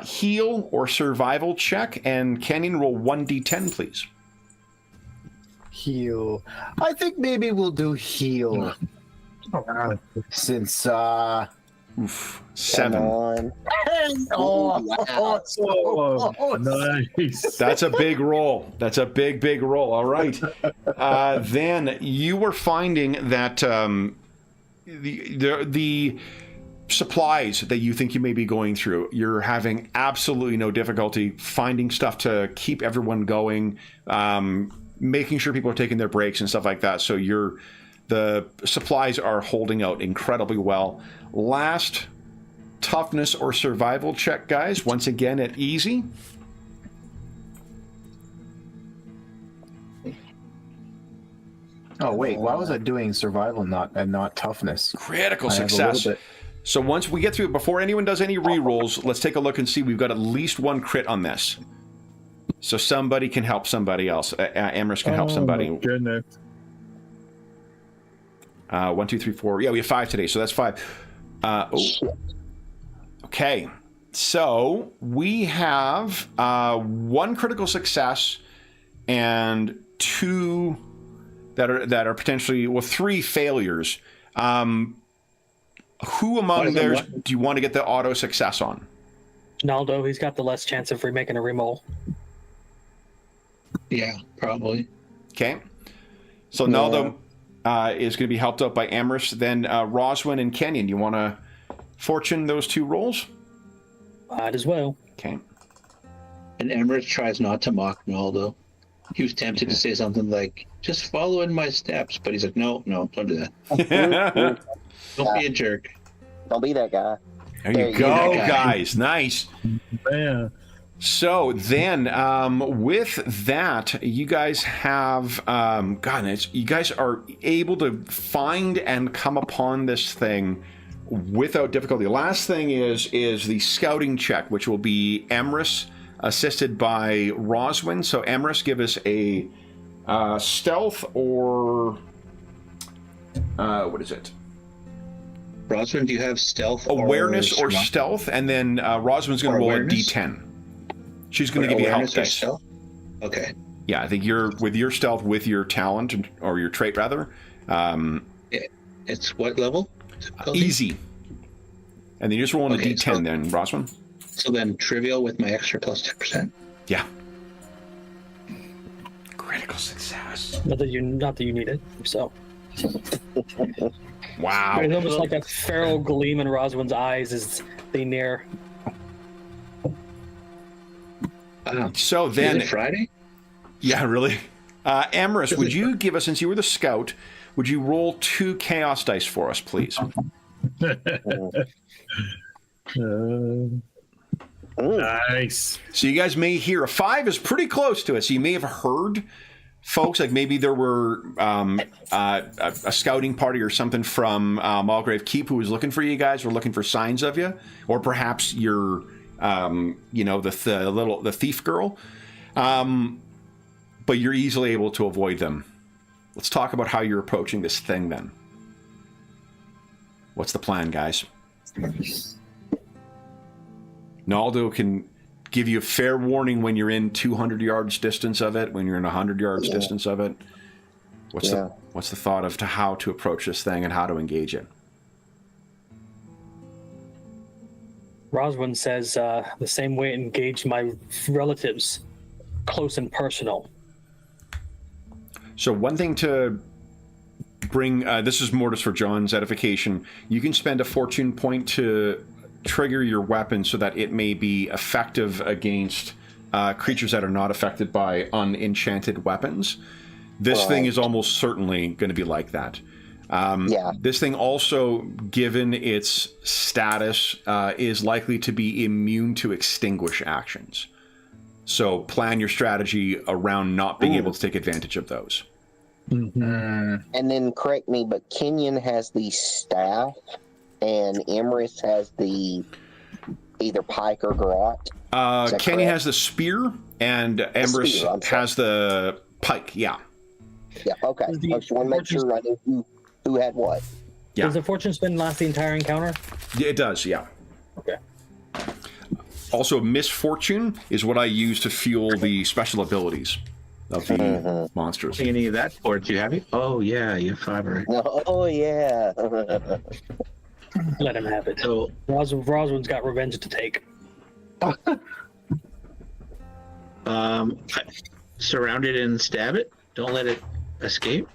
heal or survival check, and Kenyon, roll 1d10, please. Heal. I think maybe we'll do heal. Since Oof, 7. Nice. That's a big roll. That's a big roll. All right. Then you were finding that the supplies that you think you may be going through, you're having absolutely no difficulty finding stuff to keep everyone going, making sure people are taking their breaks and stuff like that. So the supplies are holding out incredibly well. Last toughness or survival check, guys. Once again at easy. oh wait, why was I doing survival and not toughness? Critical I have a success. little bit- So once we get through it, before anyone does any re-rolls, let's take a look and see. We've got at least one crit on this. So somebody can help somebody else. Amherst can help somebody. Oh, my goodness. 1, 2, 3, 4. Yeah, we have 5 today, so that's 5. Okay, so we have 1 critical success and 2 that are potentially 3 failures. Who among theirs do you want to get the auto success on? Naldo, he's got the less chance of remaking a reroll. Yeah, probably. Okay, so Naldo is going to be helped out by Amherst. Then Roswin and Kenyon, you want to fortune those 2 rolls? Might as well. Okay. And Emmerich tries not to mock Naldo. He was tempted to say something like, just follow in my steps, but he's like, no, don't do that. Don't be a jerk. Don't be that guy. There you go, guys. Nice. Yeah. So then, with that, you guys have, you guys are able to find and come upon this thing without difficulty. The last thing is the scouting check, which will be Emrys assisted by Roswin. So Emrys, give us a stealth or what is it? Roswin, do you have stealth? Awareness or stealth? And then Roswin's going to roll awareness? a d10. She's going to give you help dice. Stealth? Okay. Yeah, I think you're with your stealth, with your talent or your trait rather. It's what level? Easy. And then you're just rolling a d10 so, then, Roswin. So then trivial with my extra plus 10%. Yeah. Critical success. Not that you need it. So Wow. it's almost like that feral gleam in Roswin's eyes as they near. So then, is it Friday? Yeah, really. Amorous, would you give us, since you were the scout, would you roll 2 chaos dice for us, please? Nice. So you guys may hear a 5 is pretty close to it. So you may have heard folks, like maybe there were a scouting party or something from Malgrave Keep who was looking for you guys, or looking for signs of you, or perhaps you're the thief girl, but you're easily able to avoid them. Let's talk about how you're approaching this thing then. What's the plan, guys? Naldo can give you a fair warning when you're in 200 yards distance of it, when you're in 100 yards distance of it. What's the thought of how to approach this thing and how to engage it? Roswin says the same way it engaged my relatives, close and personal. So one thing to bring, this is more just for John's edification, you can spend a fortune point to trigger your weapon so that it may be effective against creatures that are not affected by unenchanted weapons. This thing is almost certainly going to be like that. This thing also, given its status, is likely to be immune to extinguish actions. So plan your strategy around not being able to take advantage of those. And then correct me, but Kenyon has the staff and Emrys has the either pike or garrote. Kenyon has the spear and Emrys has the pike, Yeah, okay. I just want to make sure I knew who had what. Yeah. Does the fortune spin last the entire encounter? It does, yeah. Okay. Also, misfortune is what I use to fuel the special abilities of the monsters. Any of that for it, you have it? Oh, yeah, you have 5 already. Oh, yeah. Let him have it. So, Roswin's got revenge to take. surround it and stab it. Don't let it escape.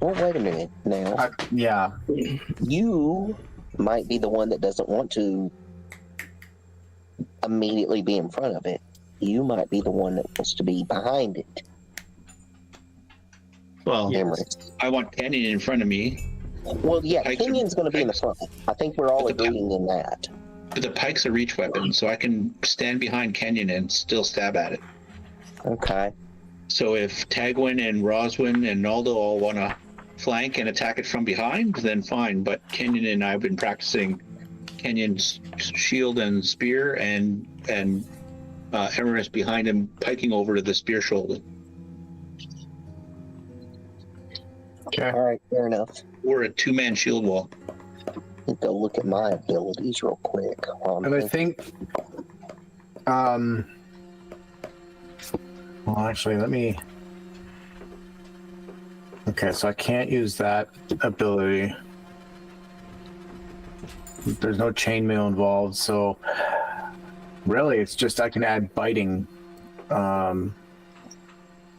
Well, wait a minute now. You might be the one that doesn't want to immediately be in front of it. You might be the one that wants to be behind it. Well, Emrys. I want Kenyon in front of me. Well, yeah, Kenyon's going to be in the front. I think we're all agreeing in that. The pike's a reach weapon, so I can stand behind Kenyon and still stab at it. Okay. So if Tagwin and Roswin and Naldo all want to flank and attack it from behind, then fine. But Kenyon and I have been practicing Kenyon's shield and spear, and Emrys behind him, piking over to the spear shoulder. Okay. All right, fair enough. We're a 2-man shield wall. Let me go look at my abilities real quick. And I think, well, actually, let me. Okay, so I can't use that ability. There's no chainmail involved, so really, it's just I can add biting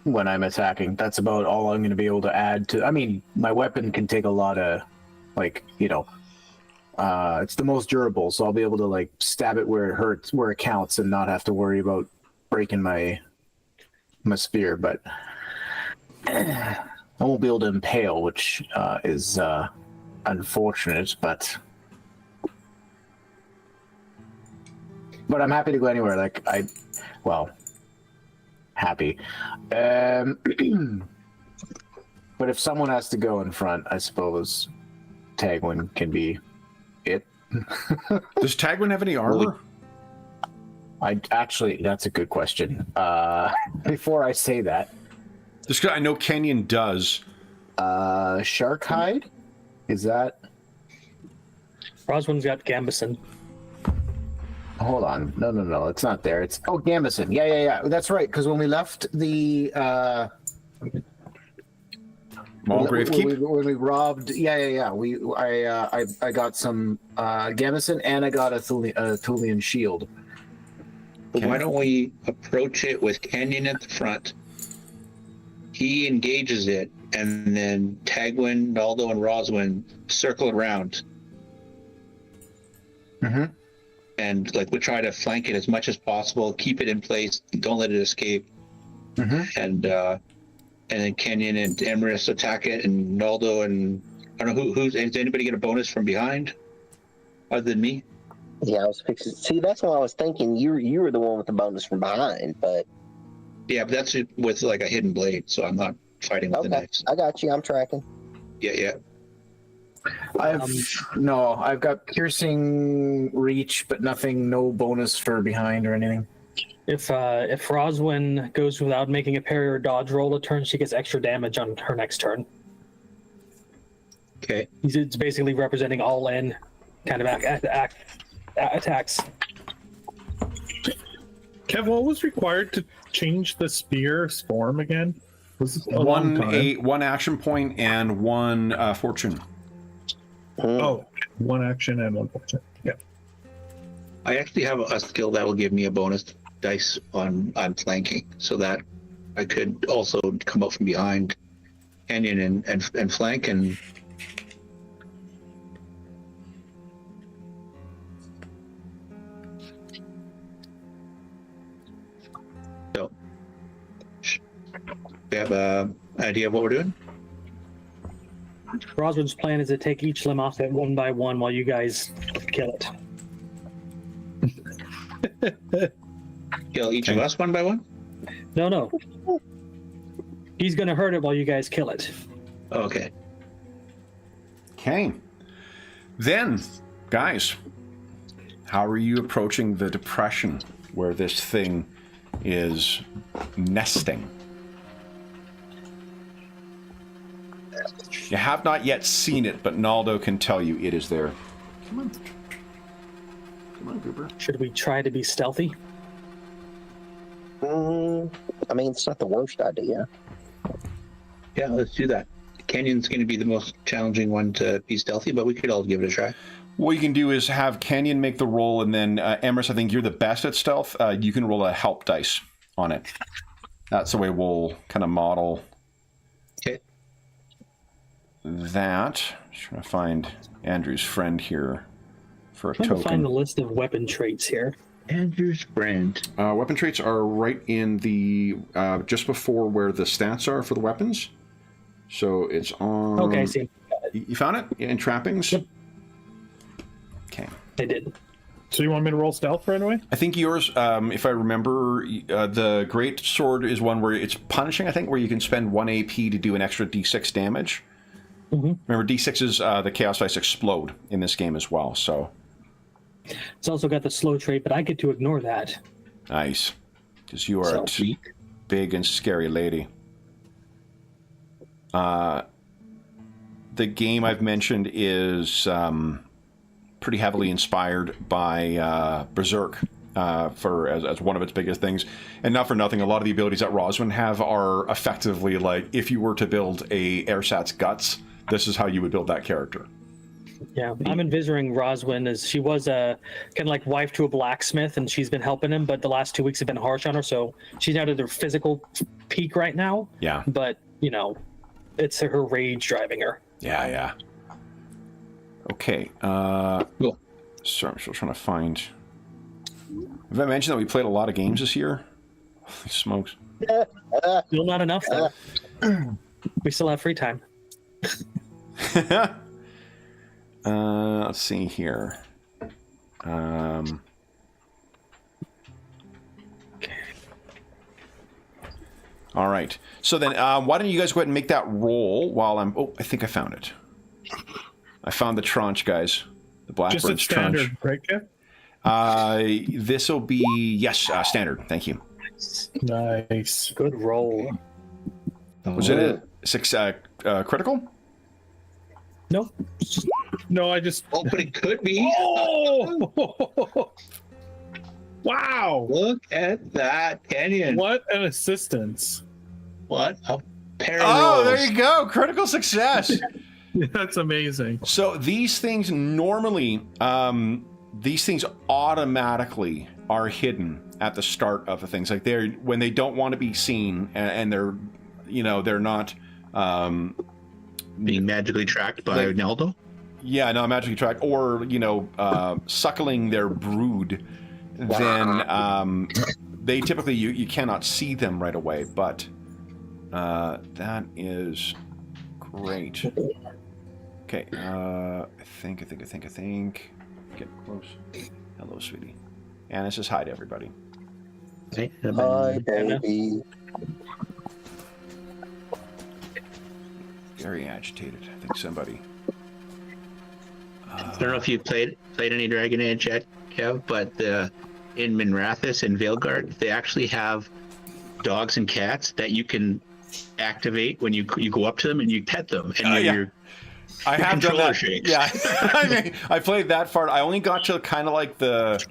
when I'm attacking. That's about all I'm going to be able to add to. I mean, my weapon can take a lot of, like, you know. It's the most durable, so I'll be able to like stab it where it hurts, where it counts, and not have to worry about breaking my spear. But I won't be able to impale, which is unfortunate. But I'm happy to go anywhere. Like happy. But if someone has to go in front, I suppose Tagwin can be. Does Tagwin have any armor? That's a good question. Before I say that, Just 'cause I know Kenyon does. shark hide? Is that? Roswin's got Gambison. Hold on. No. It's not there. It's Gambison. Yeah. That's right. Because when we left the Malgrave Keep? when we robbed, I got some Gamison and I got a Thulian shield. Okay. Why don't we approach it with Kenyon at the front? He engages it, and then Tagwin, Naldo, and Roswin circle around. Mm-hmm. And we try to flank it as much as possible, keep it in place, don't let it escape. Mm-hmm. And then Kenyon and Emrys attack it, and Naldo and I don't know does anybody get a bonus from behind, other than me? Yeah, I was fixing. See, that's why I was thinking you were the one with the bonus from behind, but Yeah, but that's with a hidden blade, so I'm not fighting with the okay, knives. I got you. I'm tracking. Yeah. I've got piercing reach, but no bonus for behind or anything. If Roswin goes without making a parry or dodge roll a turn, she gets extra damage on her next turn. Okay. It's basically representing all in kind of attacks. Kev, what was required to change the spear's form again? Was it a long time? One action point and one fortune. Oh, one action and one fortune. Yeah. I actually have a skill that will give me a bonus dice on flanking, so that I could also come up from behind Canyon and flank and. So, we have an idea of what we're doing? Roswell's plan is to take each limb off it one by one while you guys kill it. Kill each of us one by one? No. He's gonna hurt it while you guys kill it. Oh, okay. Okay. Then, guys, how are you approaching the depression where this thing is nesting? You have not yet seen it, but Naldo can tell you it is there. Come on. Come on, Cooper. Should we try to be stealthy? I mean, it's not the worst idea. Yeah, let's do that. Canyon's going to be the most challenging one to be stealthy, but we could all give it a try. What you can do is have Canyon make the roll, and then Emrys, I think you're the best at stealth. You can roll a help dice on it. That's the way we'll kind of model Okay. that. Just trying to find Andrew's friend here for a I'm trying to find the token. list of weapon traits here. Andrew's friend. Weapon traits are right in the just before where the stats are for the weapons. So it's on. Okay, I see. You found it in trappings. Yep. Okay. I did. So you want me to roll stealth right away? I think yours, if I remember, the great sword is one where it's punishing. I think where you can spend 1 AP to do an extra D6 damage. Mm-hmm. Remember, D6s, the chaos dice explode in this game as well. So It's also got the slow trait, but I get to ignore that. nice, because you are So a big and scary lady. The game I've mentioned is pretty heavily inspired by Berserk for as one of its biggest things. And not for nothing, a lot of the abilities that Roswin have are effectively like if you were to build a Airsat's guts, this is how you would build that character. Yeah, I'm envisioning Roswin as she was a kind of like wife to a blacksmith, and she's been helping him, but the last 2 weeks have been harsh on her, so she's out at her physical peak right now. Yeah. But, you know, it's her rage driving her. Yeah. Okay. Cool. Sorry, I'm still trying to find. Have I mentioned that we played a lot of games this year? Holy smokes. Still not enough, though. We still have free time. Let's see here. All right. So then, why don't you guys go ahead and make that roll while I'm... Oh, I think I found it. I found the tranche, guys. The Blackbirds Just a standard, tranche. right, Kev? This will be... Yes, standard. Thank you. Nice. Good roll. Was it a 6 critical? Nope. No, I just. Oh, but it could be. Oh! Wow! Look at that, Canyon. What an assistance. What a pair of Oh, rolls. there you go. Critical success. That's amazing. So these things normally, these things automatically are hidden at the start of the things. Like they're when they don't want to be seen, and they're, you know, they're not Being magically tracked by Naldo. Yeah, no, magically tracked, or you know, suckling their brood. Then they typically you cannot see them right away, but that is great. Okay, I think. Get close. Hello, sweetie. Anna says hi to everybody. Okay. Hi, baby. Very agitated. I think somebody. I don't know if you played any Dragon Age yet, Kev, but in Minrathous and Veilguard, they actually have dogs and cats that you can activate when you go up to them and you pet them, and your I have done controller that. shakes. Yeah, I mean, I played that far. I only got to kind of like the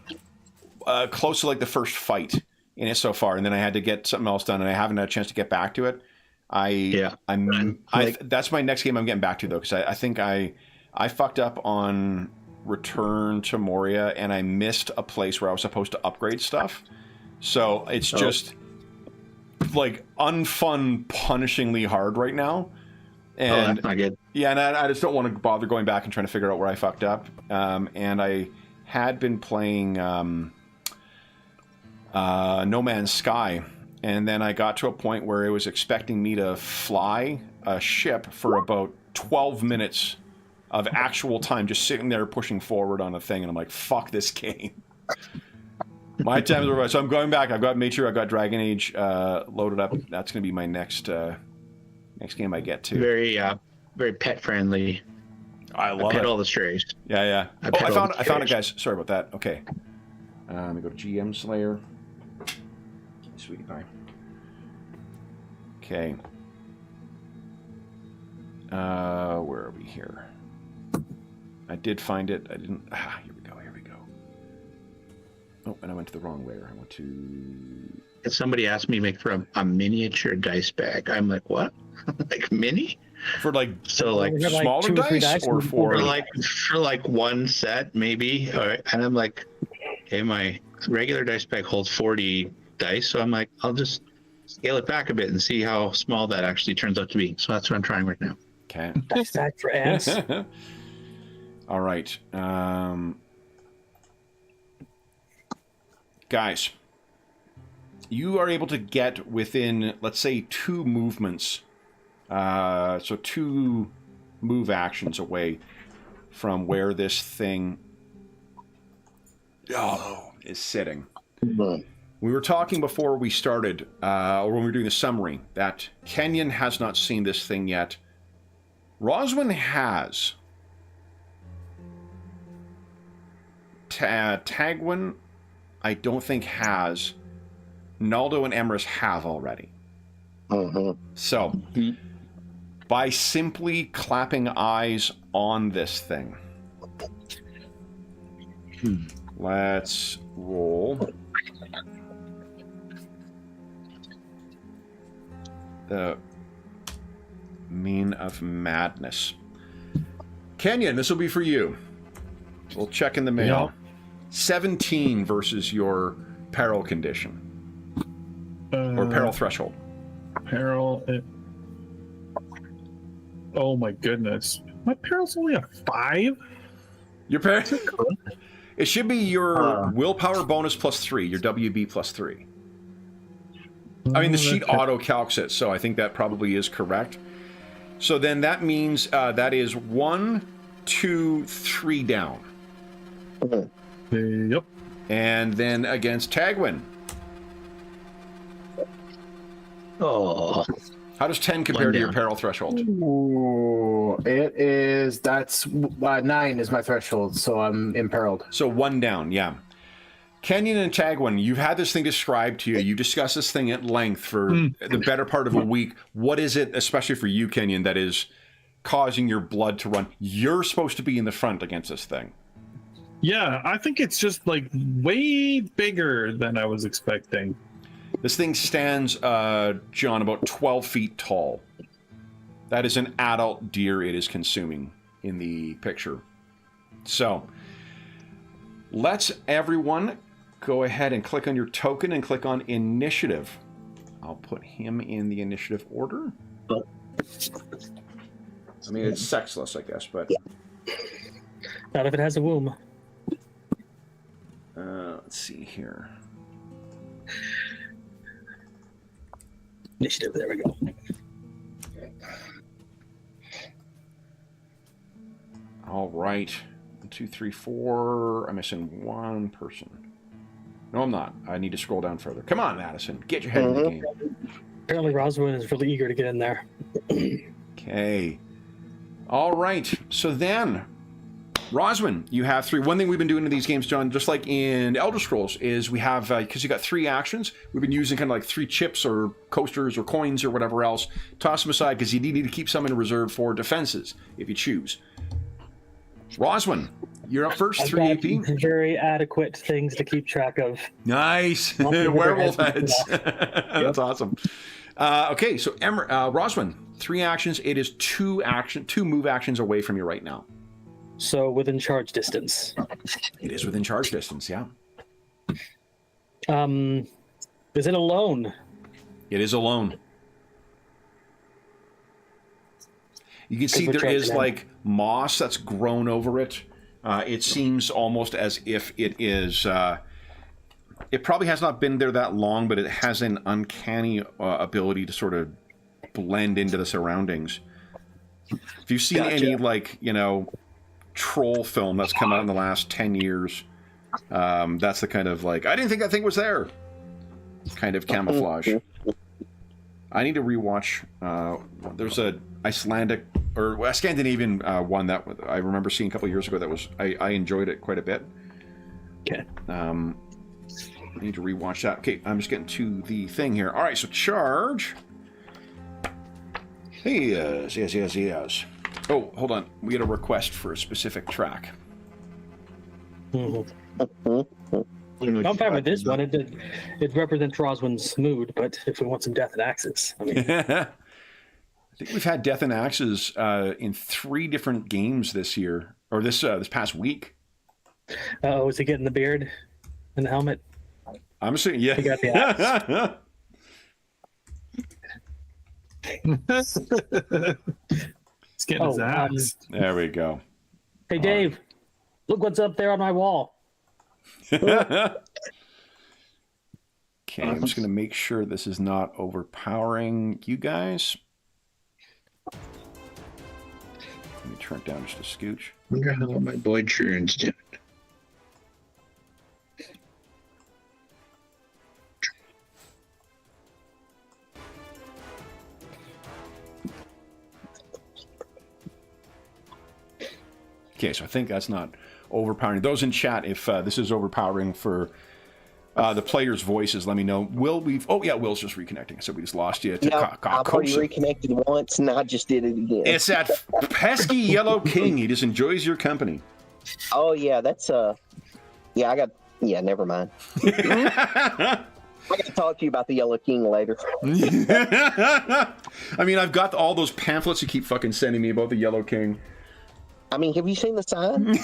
close to like the first fight, in it so far, and then I had to get something else done, and I haven't had a chance to get back to it. That's my next game I'm getting back to, though, because I think I fucked up on Return to Moria, and I missed a place where I was supposed to upgrade stuff. So it's just like unfun, punishingly hard right now. And that's not good. Yeah, and I just don't want to bother going back and trying to figure out where I fucked up. And I had been playing No Man's Sky, and then I got to a point where it was expecting me to fly a ship for about 12 minutes of actual time, just sitting there pushing forward on a thing, and I'm like, fuck this game. My time's over. So I'm going back. I've got Dragon Age loaded up. That's going to be my next game I get to. Very pet friendly. I love pet it. all the strays. Yeah. I found it, guys. Sorry about that. Okay. Let me go to GM Slayer. Sweetie pie. Okay. Where are we here? I did find it. I didn't. Here we go. Oh, and I went to the wrong layer. I went to... Somebody asked me to make for a miniature dice bag. I'm like, what? Like mini? For like like smaller dice, or for like one set maybe. And I'm like, okay, my regular dice bag holds 40 dice, so I'm like, I'll just scale it back a bit and see how small that actually turns out to be. So that's what I'm trying right now. Okay. Dice bag for ants. All right. Guys, you are able to get within, let's say, 2 movements. So 2 move actions away from where this thing is sitting. Mm-hmm. We were talking before we started, or when we were doing the summary, that Kenyon has not seen this thing yet. Roswin has. Tagwin, I don't think has. Naldo and Emrys have already. Mm-hmm. So, by simply clapping eyes on this thing, let's roll the Mean of Madness. Kenyon, this will be for you. We'll check in the mail. 17 versus your peril condition. Or peril threshold. Peril. Oh my goodness. My peril's only a 5? Your peril? It should be your willpower bonus plus 3, your WB plus 3. I mean, the sheet auto-calcs it, so I think that probably is correct. So then that means that is 1, 2, 3 down. Yep. And then against Tagwin. Oh. How does 10 compare to your peril threshold? Ooh, that's 9 is my threshold, so I'm imperiled. So 1 down, yeah. Kenyon and Tagwin, you've had this thing described to you. You discussed this thing at length for the better part of a week. What is it, especially for you, Kenyon, that is causing your blood to run? You're supposed to be in the front against this thing. Yeah, I think it's just like way bigger than I was expecting. This thing stands, John, about 12 feet tall. That is an adult deer it is consuming in the picture. So, let's everyone go ahead and click on your token and click on initiative. I'll put him in the initiative order. I mean, it's sexless, I guess, but... Not if it has a womb. Let's see here. Initiative, there we go. All right. 1, 2, 3, 4. I'm missing 1 person. No, I'm not. I need to scroll down further. Come on, Madison. Get your head in the game. Apparently Roswin is really eager to get in there. Okay. All right. So then, Roswin, you have 3. One thing we've been doing in these games, John, just like in Elder Scrolls, is we have, because you got 3 actions, we've been using kind of like 3 chips or coasters or coins or whatever else. Toss them aside because you need to keep some in reserve for defenses, if you choose. Roswin, You're up first, I've 3 got AP. very adequate things to keep track of. Nice. Lucky Werewolf heads. heads. That's awesome. Okay, so Roswin, 3 actions. It is 2 move actions away from you right now. So within charge distance. It is within charge distance, yeah. Is it alone? It is alone. You can see we're there is charging in. like moss that's grown over it. It seems almost as if it is. It probably has not been there that long, but it has an uncanny ability to sort of blend into the surroundings. If you've seen any, like, you know, troll film that's come out in the last 10 years, that's the kind of, like, I didn't think that thing was there kind of camouflage. I need to rewatch. There's a Icelandic or a Scandinavian one that I remember seeing a couple of years ago. That was I enjoyed it quite a bit. Okay. I need to rewatch that. Okay, I'm just getting to the thing here. All right, so charge. Yes. Oh, hold on. We had a request for a specific track. I'm fine with this one. It represents Roswin's mood, but if we want some death and axes, I mean, I think we've had Death and Axes in 3 different games this year, or this past week. oh, is he getting the beard and the helmet? I'm assuming, yeah. He got the axe. He's getting his axe. There we go. Hey, Dave, look what's up there on my wall. Okay, I'm just going to make sure this is not overpowering you guys. Let me turn it down just a scooch. I wonder how my boy Churn's doing. Okay, so I think that's not overpowering. Those in chat, if this is overpowering for the players' voices, let me know. Will's just reconnecting, so we just lost you to I've already reconnected once, and I just did it again. It's that pesky Yellow King. He just enjoys your company. Oh yeah, that's never mind. I got to talk to you about the Yellow King later. I mean, I've got all those pamphlets you keep fucking sending me about the Yellow King. I mean, have you seen the sign?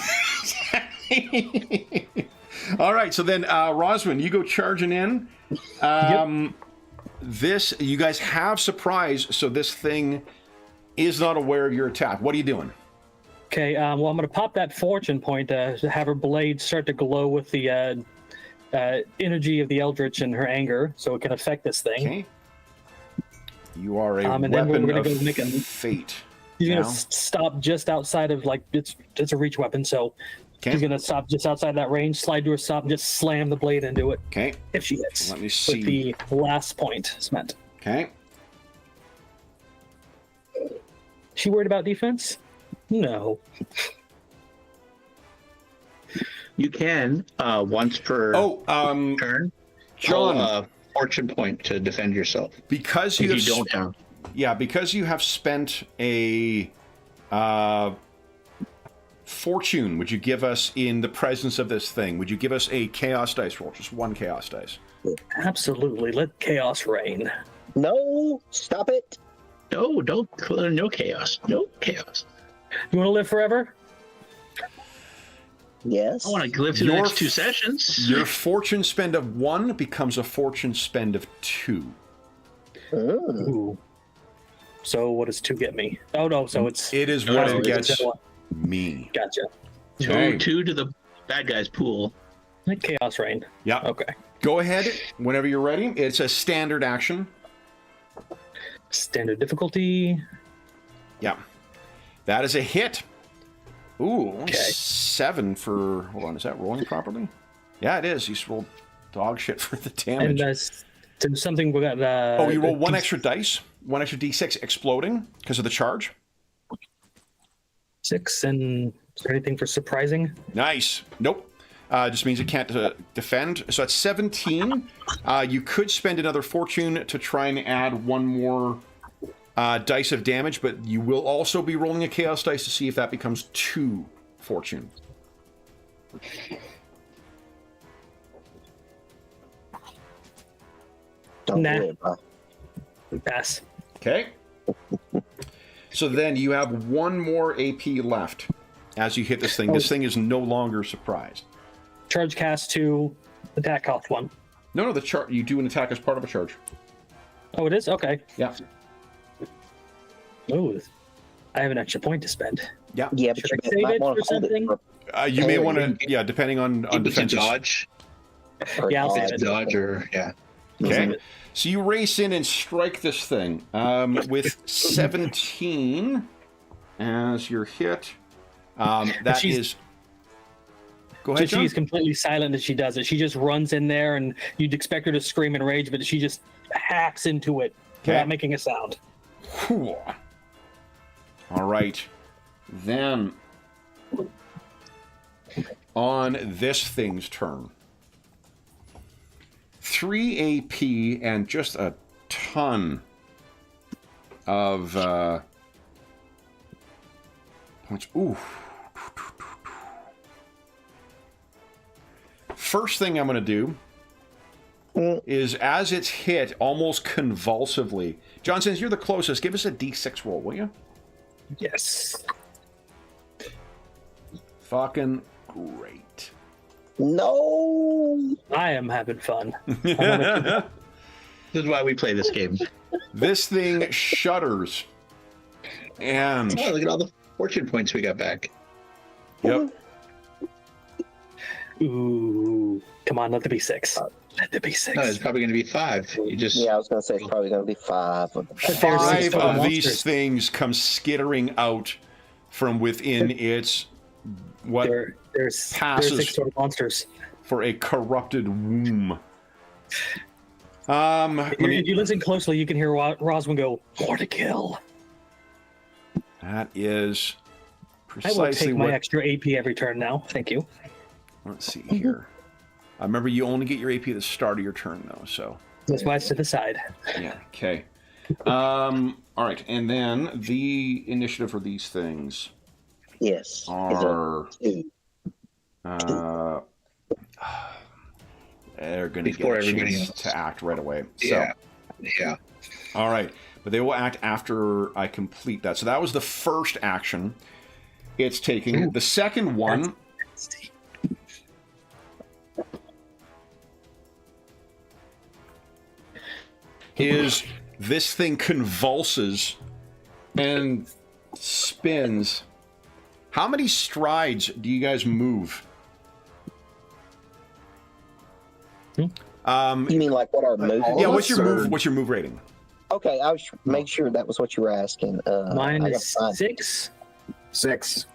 All right, so then Roswin, you go charging in. This, you guys have surprise, so this thing is not aware of your attack. What are you doing? Okay, well, I'm going to pop that fortune point to have her blade start to glow with the energy of the Eldritch and her anger, so it can affect this thing. Okay. You are a and then we're weapon gonna of go make a- fate. He's now. going to stop just outside of, like, it's a reach weapon, so he's going to stop just outside that range, slide to her stop, and just slam the blade into it. Okay. If she hits. Let me see. With the last point spent. Okay. She worried about defense? No. You can once per turn. John, roll a fortune point to defend yourself. because If you you don't have. Yeah, because you have spent a fortune, would you give us, in the presence of this thing, would you give us a chaos dice roll? Just 1 chaos dice. Absolutely. Let chaos reign. No, stop it. No, don't. No chaos. No chaos. You want to live forever? Yes. I want to live through the next 2 sessions. Your fortune spend of 1 becomes a fortune spend of 2. Ooh. So what does 2 get me? Oh, no, so it's... It is what it it's gets me. Gotcha. Okay. Two to the bad guy's pool. Let chaos reign. Yeah. Okay. Go ahead whenever you're ready. It's a standard action. Standard difficulty. Yeah. That is a hit. Ooh, only Okay. 7 for... Hold on, is that rolling properly? Yeah, it is. You just rolled dog shit for the damage. And there's something we got... you roll 1 extra dice. 1 extra d6 exploding because of the charge. 6, and is there anything for surprising? Nice. Nope. Just means it can't defend. So that's 17. You could spend another fortune to try and add 1 more dice of damage, but you will also be rolling a chaos dice to see if that becomes 2 fortune. Don't Nah. do it, huh? Pass. Okay. So then you have one more AP left as you hit this thing. This thing is no longer surprised. Charge cast to attack cost 1. No, the chart. You do an attack as part of a charge. Oh, it is? Okay. Yeah. Ooh. I have an extra point to spend. Yeah. Yeah, but Should I you save might it want for to hold it something? You may want to, yeah, depending on Maybe to defenses. dodge. for Yeah, I'll save dodge. it. Dodge or, yeah. Okay. So you race in and strike this thing with 17 as your hit. That she's- is. Go ahead, John. She's completely silent as she does it. She just runs in there, and you'd expect her to scream in rage, but she just hacks into it without making a sound. Whew. All right. Then, on this thing's turn, 3 AP and just a ton of points. Ooh. First thing I'm going to do is, as it's hit almost convulsively, John, since you're the closest, give us a D6 roll, will you? Yes. Fucking great. No. I am having fun. This is why we play this game. This thing shudders. And Oh, look at all the fortune points we got back. yep. Ooh. Come on, let there be 6. Let there be 6. No, it's probably going to be 5. You just Yeah, I was gonna say it's probably gonna be 5 of them. There's 6 Five total of these monsters. things come skittering out from within its what There's passes 6 total monsters. for a corrupted womb. Let me- If you listen closely, you can hear Roswin go, "More to kill." that is I will precisely take my what. extra AP every turn now. Thank you. Let's see here. I remember you only get your AP at the start of your turn, though. So That's why it's to the side. yeah, okay. All right, and then the initiative for these things Yes. are. Two. They're going to get Before a everybody chance else. to act right away. So, yeah, yeah. all right, but they will act after I complete that. So that was the first action it's taking. The second one is this thing convulses and spins. How many strides do you guys move? You mean like what our move? Yeah, what's is, your or- move? What's your move rating? Okay, I was make sure that was what you were asking. Mine I got is 5. 6. 6.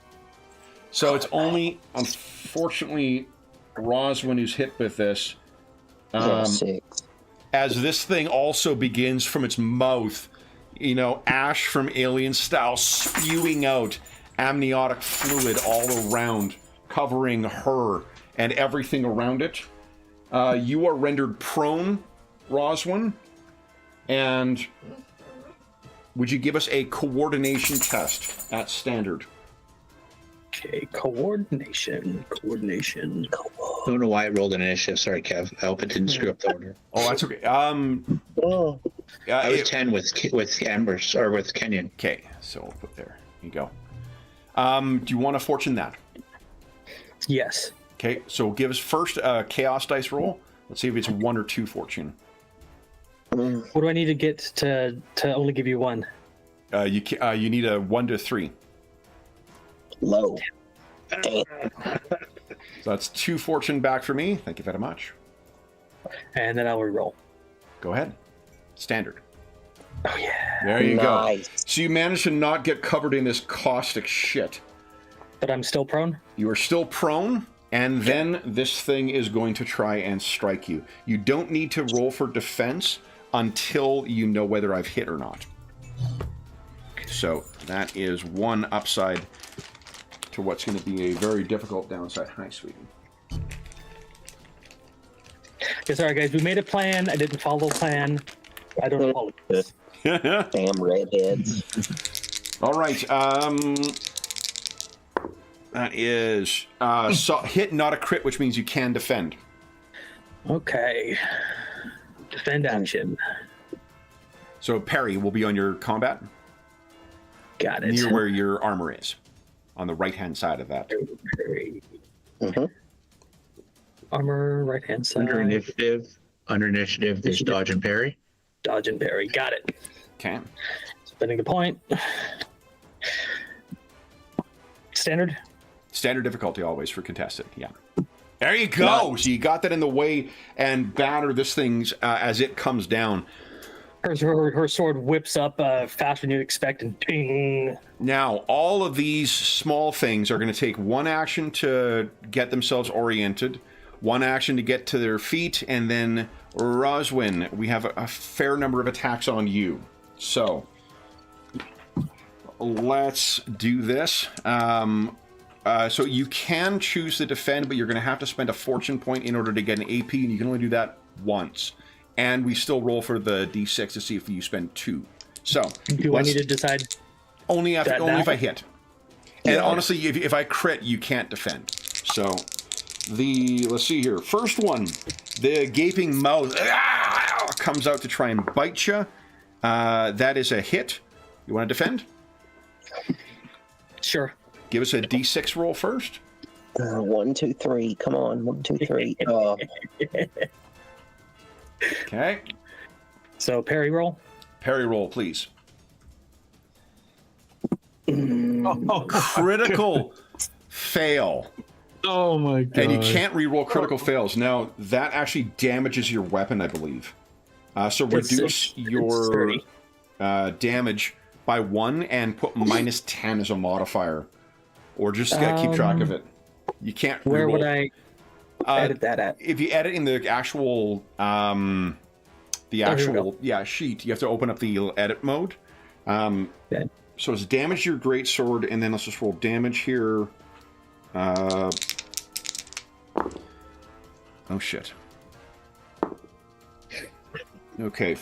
So it's only, unfortunately, Roswin who's hit with this. Yeah, 6. As this thing also begins from its mouth, you know, ash from Alien style spewing out amniotic fluid all around, covering her and everything around it. You are rendered prone, Roswin, and would you give us a coordination test at standard? Okay, coordination. I don't know why I rolled an initiative. Sorry, Kev. I hope it didn't screw up the order. Oh, that's okay. Oh, I was 10 with Amber's or with Kenyon. Okay, so we'll put there. You go. Do you want to fortune that? Yes. Okay, so give us first a chaos dice roll. Let's see if it's 1 or 2 fortune. What do I need to get to only give you 1? You need a 1 to 3. low. Damn. So that's 2 fortune back for me. Thank you very much. And then I'll reroll. Go ahead. Standard. Oh, yeah. There you go. Nice. So you managed to not get covered in this caustic shit. But I'm still prone? You are still prone, and then this thing is going to try and strike you. You don't need to roll for defense until you know whether I've hit or not. So that is one upside to what's going to be a very difficult downside. Hi, sweetie. Okay, sorry, guys. We made a plan. I didn't follow the plan. I don't apologize. Damn redheads. All right. That is so hit, not a crit, which means you can defend. Okay. Defend action. So parry will be on your combat, Got it. near where your armor is, on the right-hand side of that. Parry. Mm-hmm. Armor, right-hand side. Under initiative, there's dodge and parry. Dodge and parry. Got it. Okay. Spending the point. Standard. Standard difficulty always for contested. Yeah. There you go. So you got that in the way and batter this thing as it comes down. Her sword whips up faster than you'd expect, and ding. Now, all of these small things are going to take one action to get themselves oriented, one action to get to their feet, and then Roswin, we have a fair number of attacks on you. So let's do this. So you can choose to defend, but you're going to have to spend a fortune point in order to get an AP, and you can only do that once. And we still roll for the d6 to see if you spend 2. So do I need to decide? Only if I hit. And honestly, if I crit, you can't defend. So let's see here. First one, the gaping mouth comes out to try and bite you. That is a hit. You want to defend? Sure. Give us a d6 roll first. 1, 2, 3. Come on. 1, 2, 3. Okay. So parry roll. Parry roll, please. Oh, Critical fail. oh my god! And you can't re-roll critical fails. Now, that actually damages your weapon, I believe. So reduce your damage by 1 and put minus 10 as a modifier. Or just keep track of it. You can't re-roll. Where would I edit that at? If you edit in the actual sheet, you have to open up the edit mode. Okay. So it's damage your greatsword, and then let's just roll damage here. Oh shit. Okay.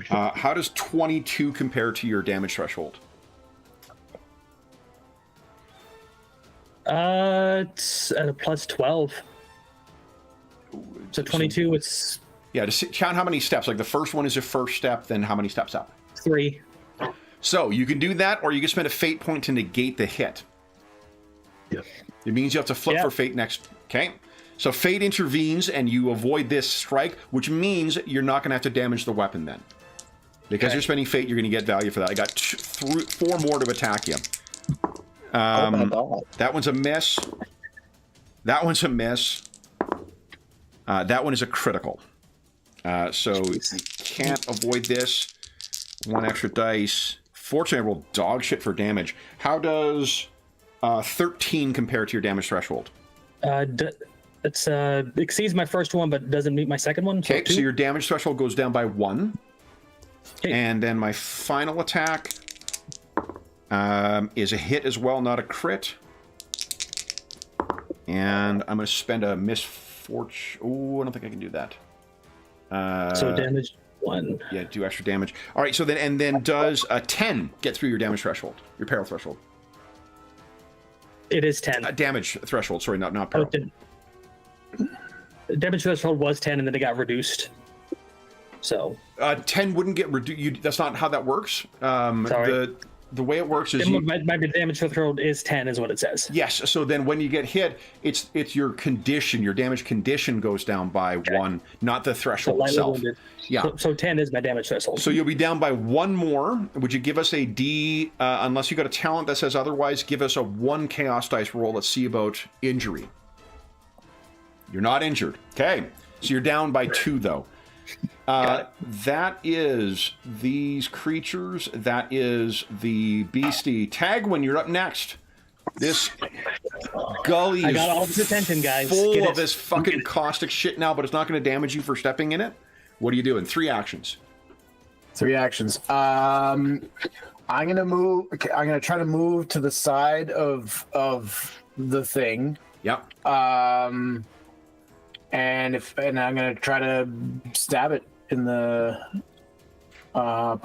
How does 22 compare to your damage threshold? It's at a plus 12. So 22, it's Yeah, just count how many steps. Like the first one is your first step, then how many steps up? 3. So you can do that, or you can spend a fate point to negate the hit. Yeah. It means you have to flip for fate next. Okay. So fate intervenes, and you avoid this strike, which means you're not going to have to damage the weapon then. Because you're spending fate, you're going to get value for that. I got 4 more to attack you. Oh my god. That one's a miss. That one's a miss. That one is a critical. So you can't avoid this. 1 extra dice. Fortunately, I rolled dog shit for damage. How does 13 compare to your damage threshold? It's exceeds my first one, but doesn't meet my second one. Okay, so your damage threshold goes down by 1. Okay. And then my final attack is a hit as well, not a crit. And I'm going to spend a misfortune. Oh, I don't think I can do that. So damage 1. Yeah, do extra damage. All right, so then does a 10 get through your damage threshold, your peril threshold? It is 10. Damage threshold, sorry, not peril. The damage threshold was 10, and then it got reduced. So 10 wouldn't get reduced. That's not how that works. Sorry. The way it works is my damage threshold is 10, is what it says. Yes. So then when you get hit, it's your condition. Your damage condition goes down by 1, not the threshold itself. Yeah. So 10 is my damage threshold. So you'll be down by 1 more. Would you give us a D? Unless you got a talent that says otherwise, give us a 1 chaos dice roll. Let's see about injury. You're not injured. Okay. So you're down by 2 though. That is these creatures. That is the beastie. Tagwin, you're up next. This gully I got all this attention, guys. full of this fucking caustic shit now, but it's not going to damage you for stepping in it. What are you doing? 3 actions. 3 actions. I'm gonna move. I'm gonna try to move to the side of the thing. Yep. And I'm gonna try to stab it in the And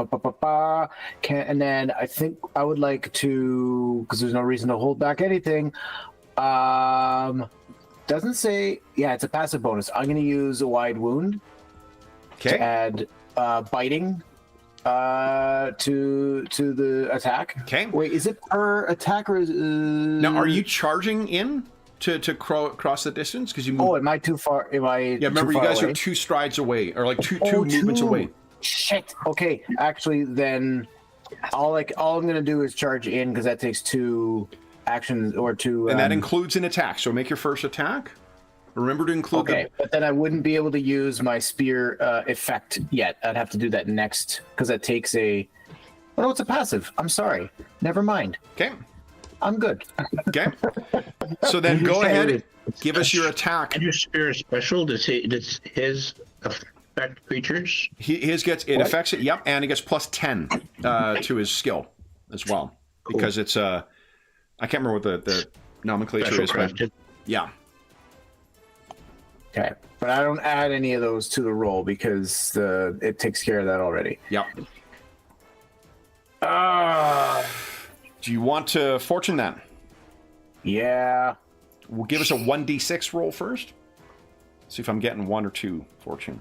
then I think I would like to, because there's no reason to hold back anything. Doesn't say. Yeah, it's a passive bonus. I'm going to use a wide wound to add biting to the attack. Okay. Wait, is it per attack or is Now, are you charging in to cross the distance? Because you move. Oh, am I too far? Am I? Yeah, remember, you guys are 2 strides away, or like two movements away. Shit. Okay, actually, then all I'm gonna do is charge in because that takes 2 actions or 2. And that includes an attack. So make your first attack. Remember to include. Okay, but then I wouldn't be able to use my spear effect yet. I'd have to do that next because that takes a. Oh no, it's a passive. I'm sorry. Never mind. Okay. I'm good. Okay. So then go ahead. Give us your attack. And your spear special. Does his affect creatures? His gets it affects it. Yep, and he gets plus 10 to his skill as well because it's I can't remember what the nomenclature is, but yeah. Okay, but I don't add any of those to the roll because it takes care of that already. Yep. Do you want to fortune that? Yeah. We'll give us a 1d6 roll first. See if I'm getting 1 or 2 fortune.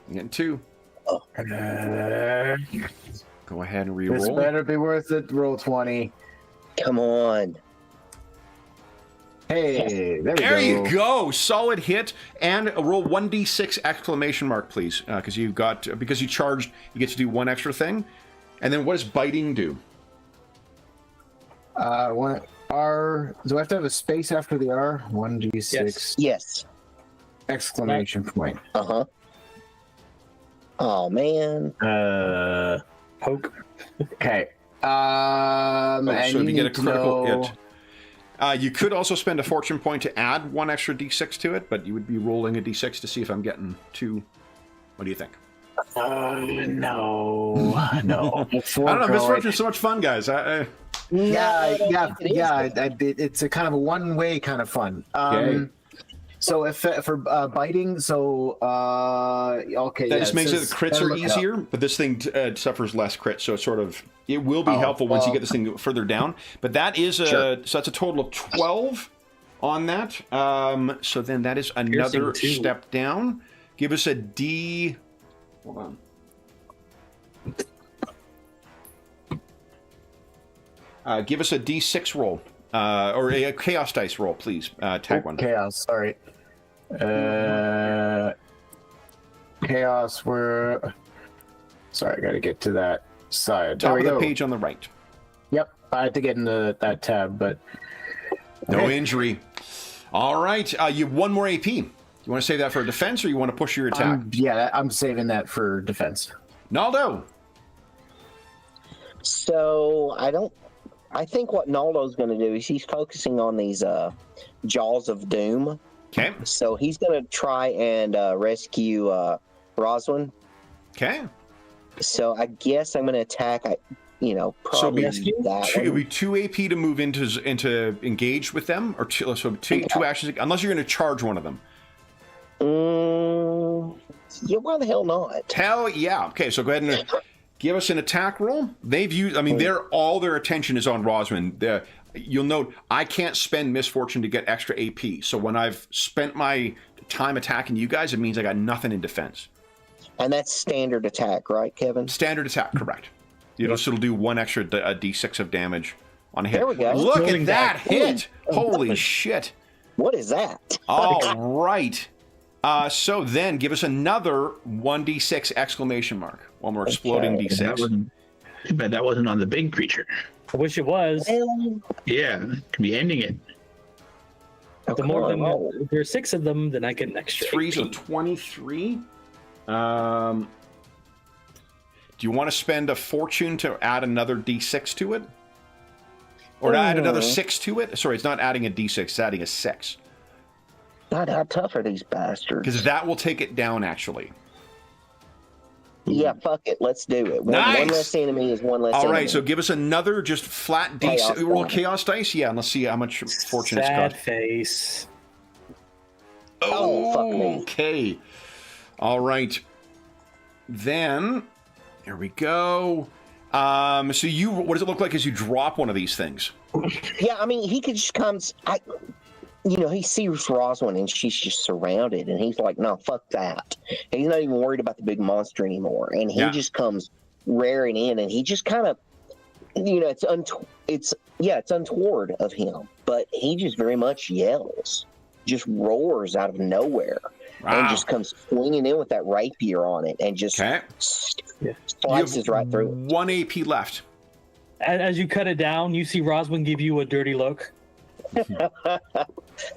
I'm getting 2. Go ahead and re-roll. This better be worth it. Roll 20. Come on. Hey, there we go. There you go. Solid hit. And a roll 1d6 exclamation mark, please. Because you charged, you get to do 1 extra thing. And then what does biting do? R. Do I have to have a space after the R? 1d6. Yes. Exclamation point. Uh-huh. Oh, man. Poke. Okay. So if you get a critical know... hit. You could also spend a fortune point to add 1 extra d6 to it, but you would be rolling a d6 to see if I'm getting 2. What do you think? No. I don't know. Misfortune is so much fun, guys. Yeah. It's a kind of a one-way kind of fun. So if for biting, so okay. That just makes it the crits are easier, but this thing suffers less crit, so it's sort of it will be helpful once you get this thing further down. But that is so that's a total of 12 on that. So then that is another step down. Give us a D. Hold on. Give us a D6 roll. Or a chaos dice roll, please. Tag one. Chaos, sorry. Chaos, sorry, I gotta get to that side. Top of the page on the right. Yep, I had to get into that tab, but... No injury. All right, you have 1 more AP. You want to save that for defense, or you want to push your attack? I'm saving that for defense. Naldo! So, I think what Naldo's going to do is he's focusing on these Jaws of Doom. Okay. So he's going to try and rescue Roswin. Okay. So I guess I'm going to attack. Probably it'll be 2 AP to move into engage with them, or two actions, unless you're going to charge one of them. Yeah, why the hell not? Hell yeah. Okay, so go ahead and give us an attack roll. They've used, all their attention is on Roswin. You'll note I can't spend misfortune to get extra AP. So when I've spent my time attacking you guys, it means I got nothing in defense. And that's standard attack, right, Kevin? Standard attack, correct. So it'll do 1 extra D6 of damage on a hit. There we go. Look at that hit! Holy shit! What is that? All right. So then give us another 1d6 exclamation mark. One more exploding d6. Too bad that wasn't on the big creature. I wish it was. Yeah, could be ending it. The more of them, if there are 6 of them, then I get an extra. 3, so 23. Do you want to spend a fortune to add another d6 to it? Or to add another 6 to it? Sorry, it's not adding a d6, it's adding a 6. God, how tough are these bastards? Because that will take it down, actually. Yeah, fuck it. Let's do it. Nice. One less enemy is one less enemy. All right, so give us another just flat d6. Roll chaos dice? Yeah, and let's see how much fortune it's got. Sad face. Oh, fuck me. Okay. All right. Then Here we go. So what does it look like as you drop one of these things? Yeah, I mean, he could just come. He sees Rosalind and she's just surrounded, and he's like, "No, fuck that." And he's not even worried about the big monster anymore, and he just comes rearing in, and he just kind of, it's untoward of him, but he just very much yells, just roars out of nowhere, and just comes swinging in with that rapier on it, and just slices right through it. 1 AP left. As you cut it down, you see Roswin give you a dirty look.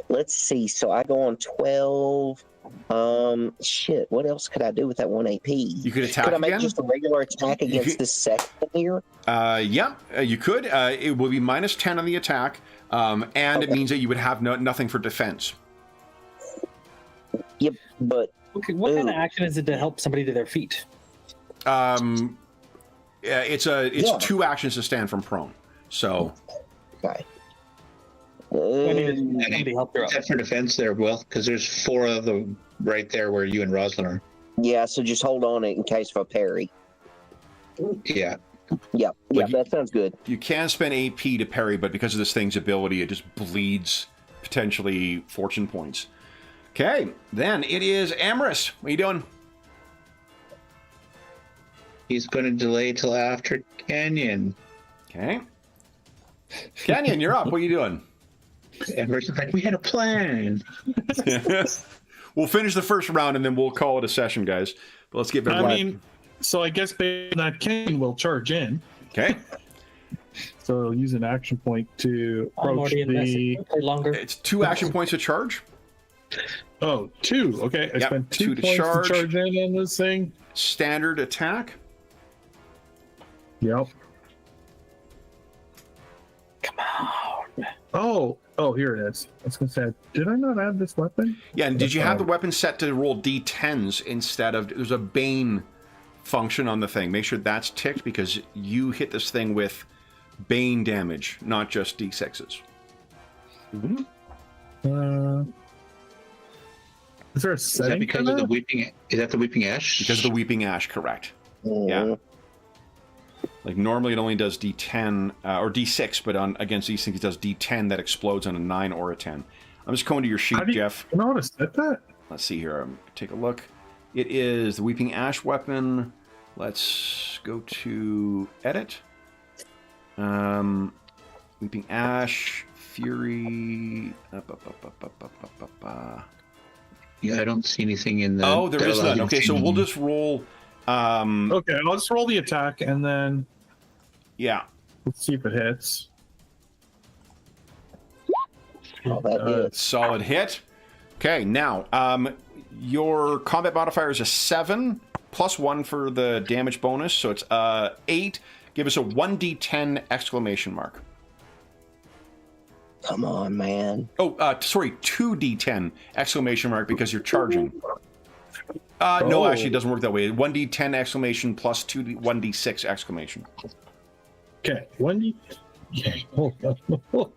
Let's see. So I go on 12. Shit. What else could I do with that 1 AP? You could attack. Could I make again? just a regular attack against this second here? Yeah, you could. It will be -10 on the attack, and it means that you would have nothing for defense. Yep, but Okay, what kind of action is it to help somebody to their feet? It's 2 actions to stand from prone. So. Okay. Somebody help her up. Except for defense there, Will, because there's 4 of them right there where you and Rosalind are. Yeah, so just hold on it in case of a parry. Yeah. Yep, that sounds good. You can spend AP to parry, but because of this thing's ability, it just bleeds potentially fortune points. Okay, then it is Amorous. What are you doing? He's going to delay till after Canyon. Okay. Canyon, you're up. What are you doing? Everett's like, we had a plan. We'll finish the first round and then we'll call it a session, guys. But let's get back. So I guess based on that, King will charge in. Okay. So use an action point to approach the. Longer. It's 2 action points to charge. Oh, 2. Okay, I spent 2 points to charge in on this thing. Standard attack. Yep. Come on. Oh, here it is. I was gonna say, did I not add this weapon? Yeah, and did you have the weapon set to roll D10s instead of? There's a Bane function on the thing. Make sure that's ticked because you hit this thing with Bane damage, not just D6s. Is there a setting? Is that because of the weeping? Is that the weeping ash? Because of the weeping ash, correct? Yeah. Like normally it only does D10 or D6, but against these things it does D10 that explodes on a 9 or a 10. I'm just going to your sheet, Jeff. You know how to set that? Let's see here. Take a look. It is the Weeping Ash weapon. Let's go to edit. Weeping Ash, Fury. Yeah, I don't see anything in the. Oh, there is none. Okay, so we'll just roll. Okay, I'll just roll the attack and then. Yeah. Let's see if it hits. Oh, that hits. Solid hit. Okay, now your combat modifier is a 7 plus 1 for the damage bonus, so it's 8. Give us a 1d10 exclamation mark. Come on, man. Oh, sorry, 2d10 exclamation mark because you're charging. No, actually, it doesn't work that way. 1d10 exclamation plus 1d6 exclamation. Okay, 1d. Okay.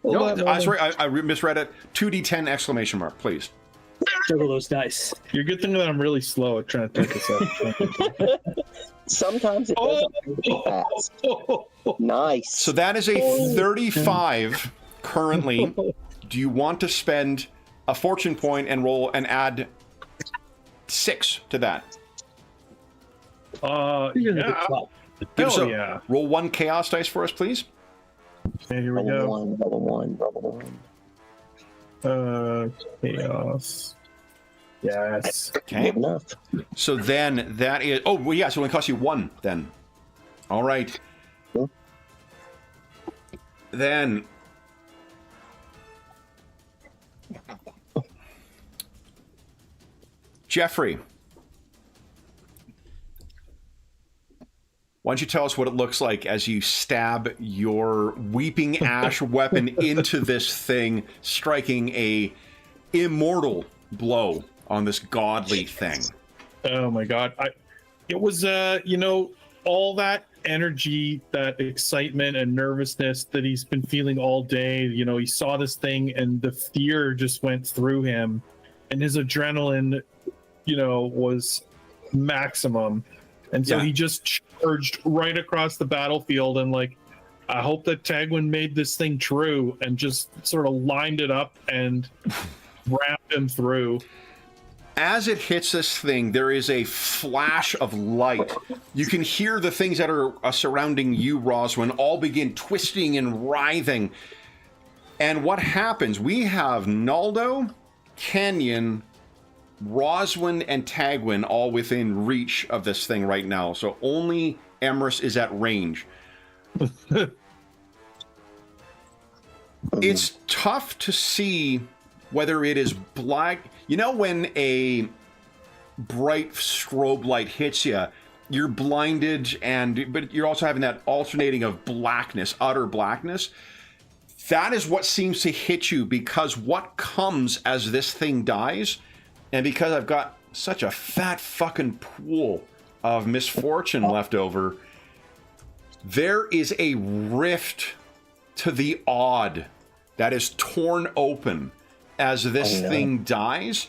No, sorry, I misread it. 2d10 exclamation mark, please. Juggle those dice. You're a good thing that I'm really slow at trying to take this out. Sometimes it doesn't fast. Nice. So that is a 35 currently. Do you want to spend a fortune point and roll and add 6 to that? Yeah. Give us yeah. Roll 1 chaos dice for us, please. Okay, here we Roll go. one. Chaos. Yes. Okay. Good enough. So then that is. Oh, well, yeah. So it only costs you 1 then. All right. Cool. Then. Jeffrey. Why don't you tell us what it looks like as you stab your Weeping Ash weapon into this thing, striking a immortal blow on this godly thing? Oh my god. It was all that energy, that excitement and nervousness that he's been feeling all day. He saw this thing and the fear just went through him and his adrenaline, was maximum. And so Yeah. he just charged right across the battlefield and like, I hope that Tagwin made this thing true and just sort of lined it up and rammed him through. As it hits this thing, there is a flash of light. You can hear the things that are surrounding you, Roswin, all begin twisting and writhing. And what happens? We have Naldo, Canyon, Roswin, and Tagwin all within reach of this thing right now. So only Emrys is at range. It's tough to see whether it is black. You know, when a bright strobe light hits you, you're blinded, but you're also having that alternating of blackness, utter blackness. That is what seems to hit you, because what comes as this thing dies, and because I've got such a fat fucking pool of misfortune left over, there is a rift to the odd that is torn open as this thing dies.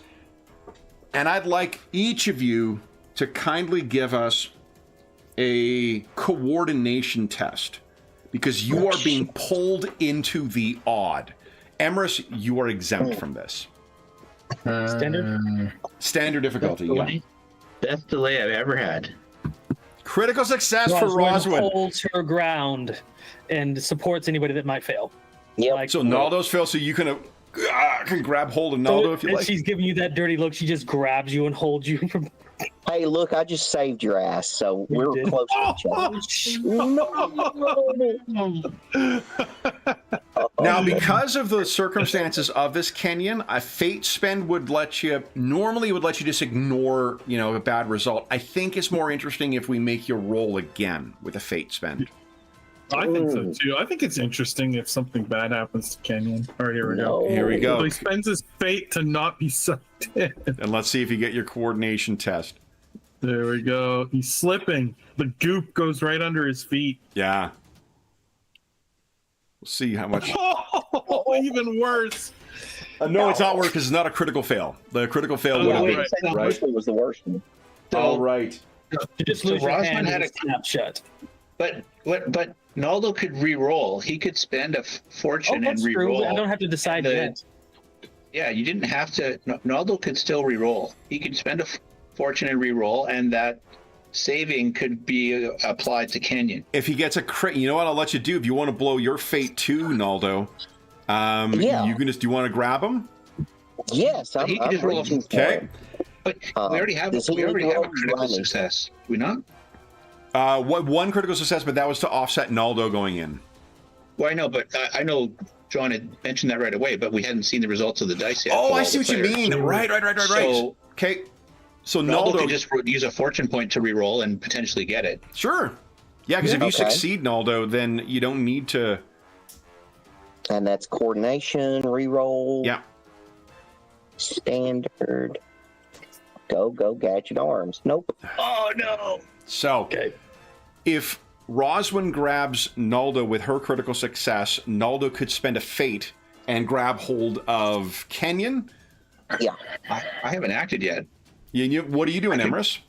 And I'd like each of you to kindly give us a coordination test, because you are being pulled into the odd. Emrys, you are exempt from this. Standard difficulty, yeah. Best delay I've ever had. Critical success for Roswin. Holds her ground and supports anybody that might fail. Yep. Like, So Naldo's failed, so you can grab hold of Naldo if you and like. she's giving you that dirty look. She just grabs you and holds you from. Hey, look, I just saved your ass, so we're did. close to each other. Now, because of the circumstances of this Kenyan, a fate spend would let you just ignore, a bad result. I think it's more interesting if we make you roll again with a fate spend. I think so too. I think it's interesting if something bad happens to Kenyon. All right, here we go. Here we go. So he spends his fate to not be sucked in. And let's see if you get your coordination test. There we go. He's slipping. The goop goes right under his feet. Yeah. We'll see how much. Oh, even worse. No, it's not work because it's not a critical fail. The critical fail would have been. Right. Was the worst one. All right. You just So lose your Rosman hand had and a- snap shut. But Naldo could re-roll. He could spend a fortune and That's true. re-roll. I don't have to decide And, yet. Yeah, you didn't have to. Naldo could still re-roll. He could spend a fortune and re-roll, and that saving could be applied to Kenyon. If he gets a crit, you know what I'll let you do? If you want to blow your fate too, Naldo, Yeah. you can just. Do you want to grab him? Yes, He can just roll a- reaching for Okay. it. But we already have does he need to a roll critical running? success. Do we not? One critical success, but that was to offset Naldo going in. Well, I know, but I know John had mentioned that right away, but we hadn't seen the results of the dice yet. Oh, for I all see the what you players. mean. Right. So Okay. So Naldo Naldo could just use a fortune point to re-roll and potentially get it. Sure. Yeah, because if you Okay. succeed, Naldo, then you don't need to. And that's coordination, reroll, Yeah. standard. Go, gadget arms. Nope. Oh no! So Okay. if Roswin grabs Naldo with her critical success, Naldo could spend a fate and grab hold of Kenyon. Yeah. I haven't acted yet. What are you doing, Emrys?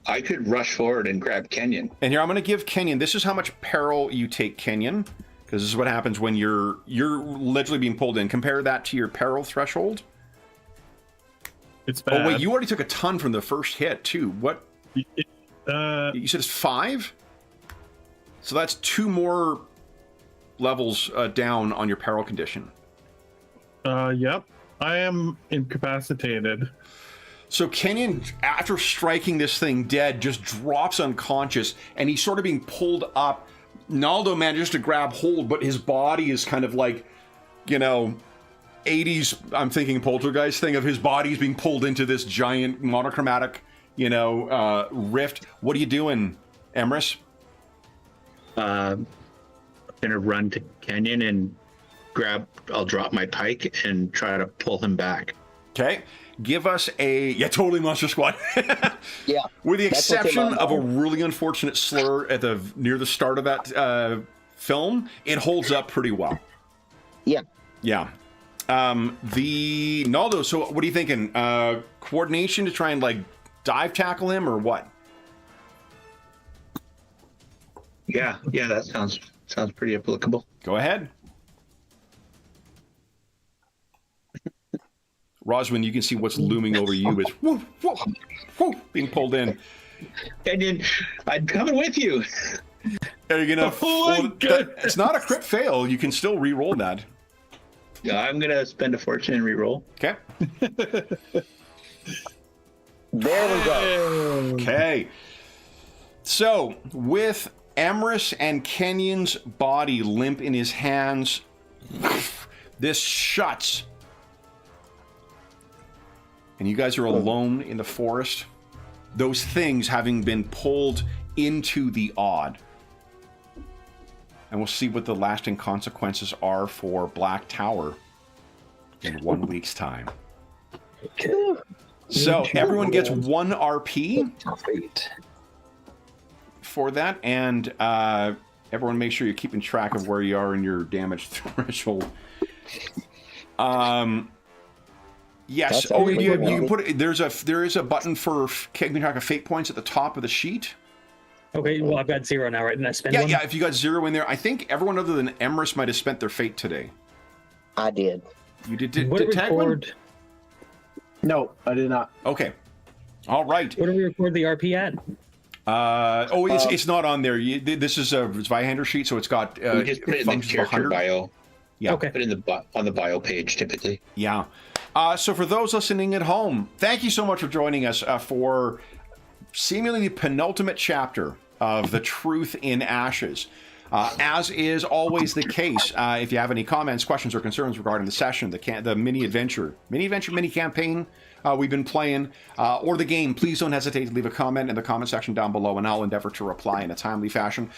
I could rush forward and grab Kenyon. And here I'm going to give Kenyon. This is how much peril you take, Kenyon, because this is what happens when you're literally being pulled in. Compare that to your peril threshold. It's bad. Oh wait, you already took a ton from the first hit too. What? You said it's 5. So that's 2 more levels down on your peril condition. Yep. I am incapacitated. So Kenyon, after striking this thing dead, just drops unconscious, and he's sort of being pulled up. Naldo manages to grab hold, but his body is kind of like, 80s, I'm thinking poltergeist thing of his body's being pulled into this giant monochromatic, rift. What are you doing, Emrys? I'm gonna run to Kenyon and I'll drop my pike and try to pull him back. Okay. Give us totally Monster Squad. Yeah. With the That's what's in exception my of a mind. really unfortunate slur near the start of that film, it holds up pretty well. Yeah. Yeah. The Naldo, so what are you thinking? Coordination to try and dive tackle him or what? Yeah, that sounds pretty applicable. Go ahead. Roswin, you can see what's looming over you is whoop, whoop, whoop, being pulled in. And then I'm coming with you. Are you gonna? It's not a crit fail. You can still re-roll that. Yeah, I'm gonna spend a fortune and re-roll. Okay. There we go. Okay. So, with Emrys and Kenyon's body limp in his hands, this shuts. And you guys are alone in the forest. Those things having been pulled into the odd. And we'll see what the lasting consequences are for Black Tower in 1 week's time. So everyone gets 1 RP for that, and everyone make sure you're keeping track of where you are in your damage threshold. Yes. That's Oh, you everything. can put it. There is a button for keeping track of fate points at the top of the sheet. Okay, well, I've got 0 now, right? And I spend Yeah, one? yeah. If you got 0 in there, I think everyone other than Emrys might have spent their fate today. I did. You did What do we tag one? record? No, I did not. Okay. All right. Where do we record the RP at? It's not on there. This is a Zweihander sheet, so it's got We just put it in the functions of character 100. bio. Yeah. Okay. Put it in on the bio page typically. Yeah. So for those listening at home, thank you so much for joining us for seemingly the penultimate chapter of The Truth in Ashes. As is always the case, if you have any comments, questions, or concerns regarding the session, the mini campaign we've been playing, or the game, please don't hesitate to leave a comment in the comment section down below, and I'll endeavor to reply in a timely fashion.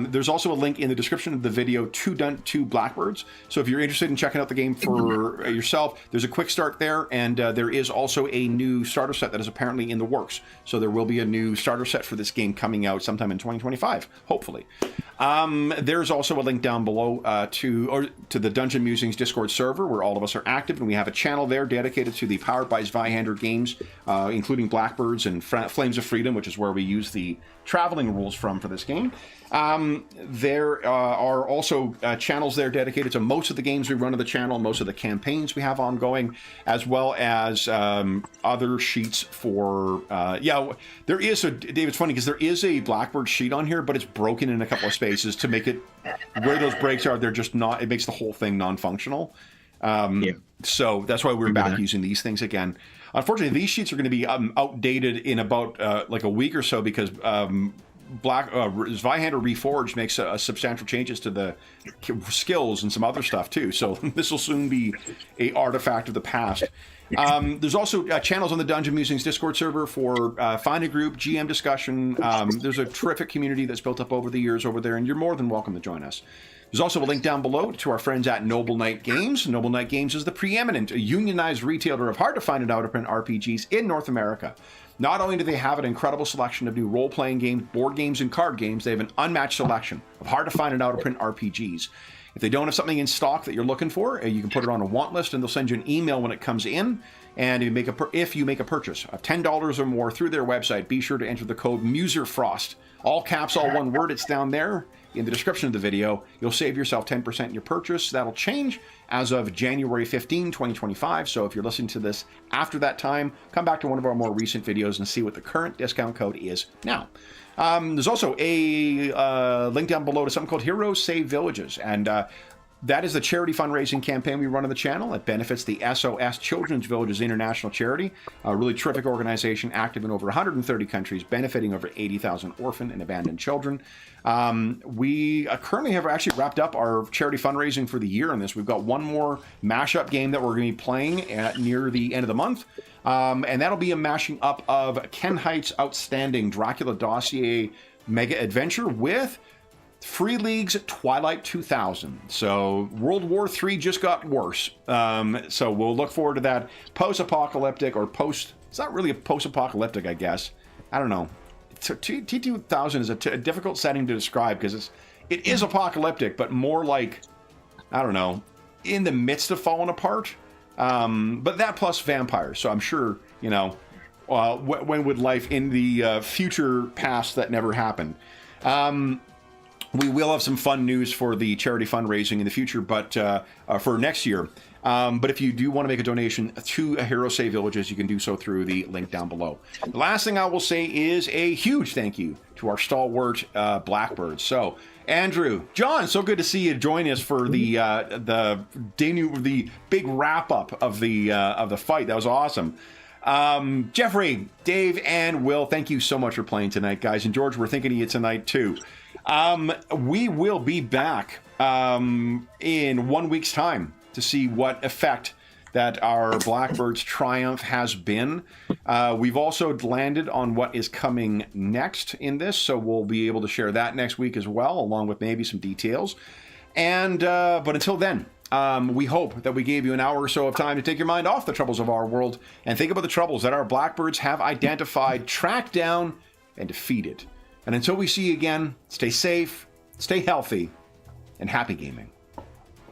There's also a link in the description of the video to Blackbirds, so if you're interested in checking out the game for yourself, there's a quick start there, and there is also a new starter set that is apparently in the works. So there will be a new starter set for this game coming out sometime in 2025, hopefully. There's also a link down below to the Dungeon Musings Discord server, where all of us are active, and we have a channel there dedicated to the Powered by Zweihander games, including Blackbirds and Flames of Freedom, which is where we use the traveling rules for this game. There are also channels there dedicated to most of the games we run on the channel, most of the campaigns we have ongoing, as well as other sheets for... there is a... Dave, it's funny because there is a Blackbird sheet on here, but it's broken in a couple of spaces to make it... Where those breaks are, they're just not... It makes the whole thing non-functional. So that's why we're back using these things again. Unfortunately, these sheets are going to be outdated in about like a week or so because... Zweihander Reforged makes substantial changes to the skills and some other stuff too. So this will soon be a artifact of the past. There's also channels on the Dungeon Musings Discord server for find a group, GM discussion. There's a terrific community that's built up over the years over there, and you're more than welcome to join us. There's also a link down below to our friends at Noble Knight Games. Noble Knight Games is the preeminent unionized retailer of hard-to-find and out-of-print RPGs in North America. Not only do they have an incredible selection of new role-playing games, board games, and card games, they have an unmatched selection of hard-to-find and out-of-print RPGs. If they don't have something in stock that you're looking for, you can put it on a want list, and they'll send you an email when it comes in. And if you make a purchase of $10 or more through their website, be sure to enter the code MUSERFROST. All caps, all one word, it's down there in the description of the video. You'll save yourself 10% in your purchase. That'll change as of January 15, 2025. So if you're listening to this after that time, come back to one of our more recent videos and see what the current discount code is now. There's also a link down below to something called Heroes Save Villages. And that is the charity fundraising campaign we run on the channel. It benefits the SOS Children's Villages International Charity, a really terrific organization active in over 130 countries, benefiting over 80,000 orphan and abandoned children. We currently have actually wrapped up our charity fundraising for the year on this. We've got one more mashup game that we're going to be playing near the end of the month. And that'll be a mashing up of Ken Height's outstanding Dracula Dossier mega adventure with Free League's Twilight 2000. So World War III just got worse. So we'll look forward to that post-apocalyptic or post... It's not really a post-apocalyptic, I guess. I don't know. T2000 is a difficult setting to describe because it is apocalyptic, but more like, I don't know, in the midst of falling apart. But that plus vampires. So I'm sure, you know, when would life in the future past that never happened? we will have some fun news for the charity fundraising in the future, but for next year. But if you do want to make a donation to a Hero Save Villages, you can do so through the link down below. The last thing I will say is a huge thank you to our stalwart Blackbirds. So, Andrew, John, so good to see you join us for the big wrap up of the fight. That was awesome. Jeffrey, Dave, and Will, thank you so much for playing tonight, guys. And George, we're thinking of you tonight too. We will be back in 1 week's time to see what effect that our Blackbirds triumph has been. We've also landed on what is coming next in this, so we'll be able to share that next week as well, along with maybe some details. And but until then, we hope that we gave you an hour or so of time to take your mind off the troubles of our world and think about the troubles that our Blackbirds have identified, tracked down, and defeated. And until we see you again, stay safe, stay healthy, and happy gaming.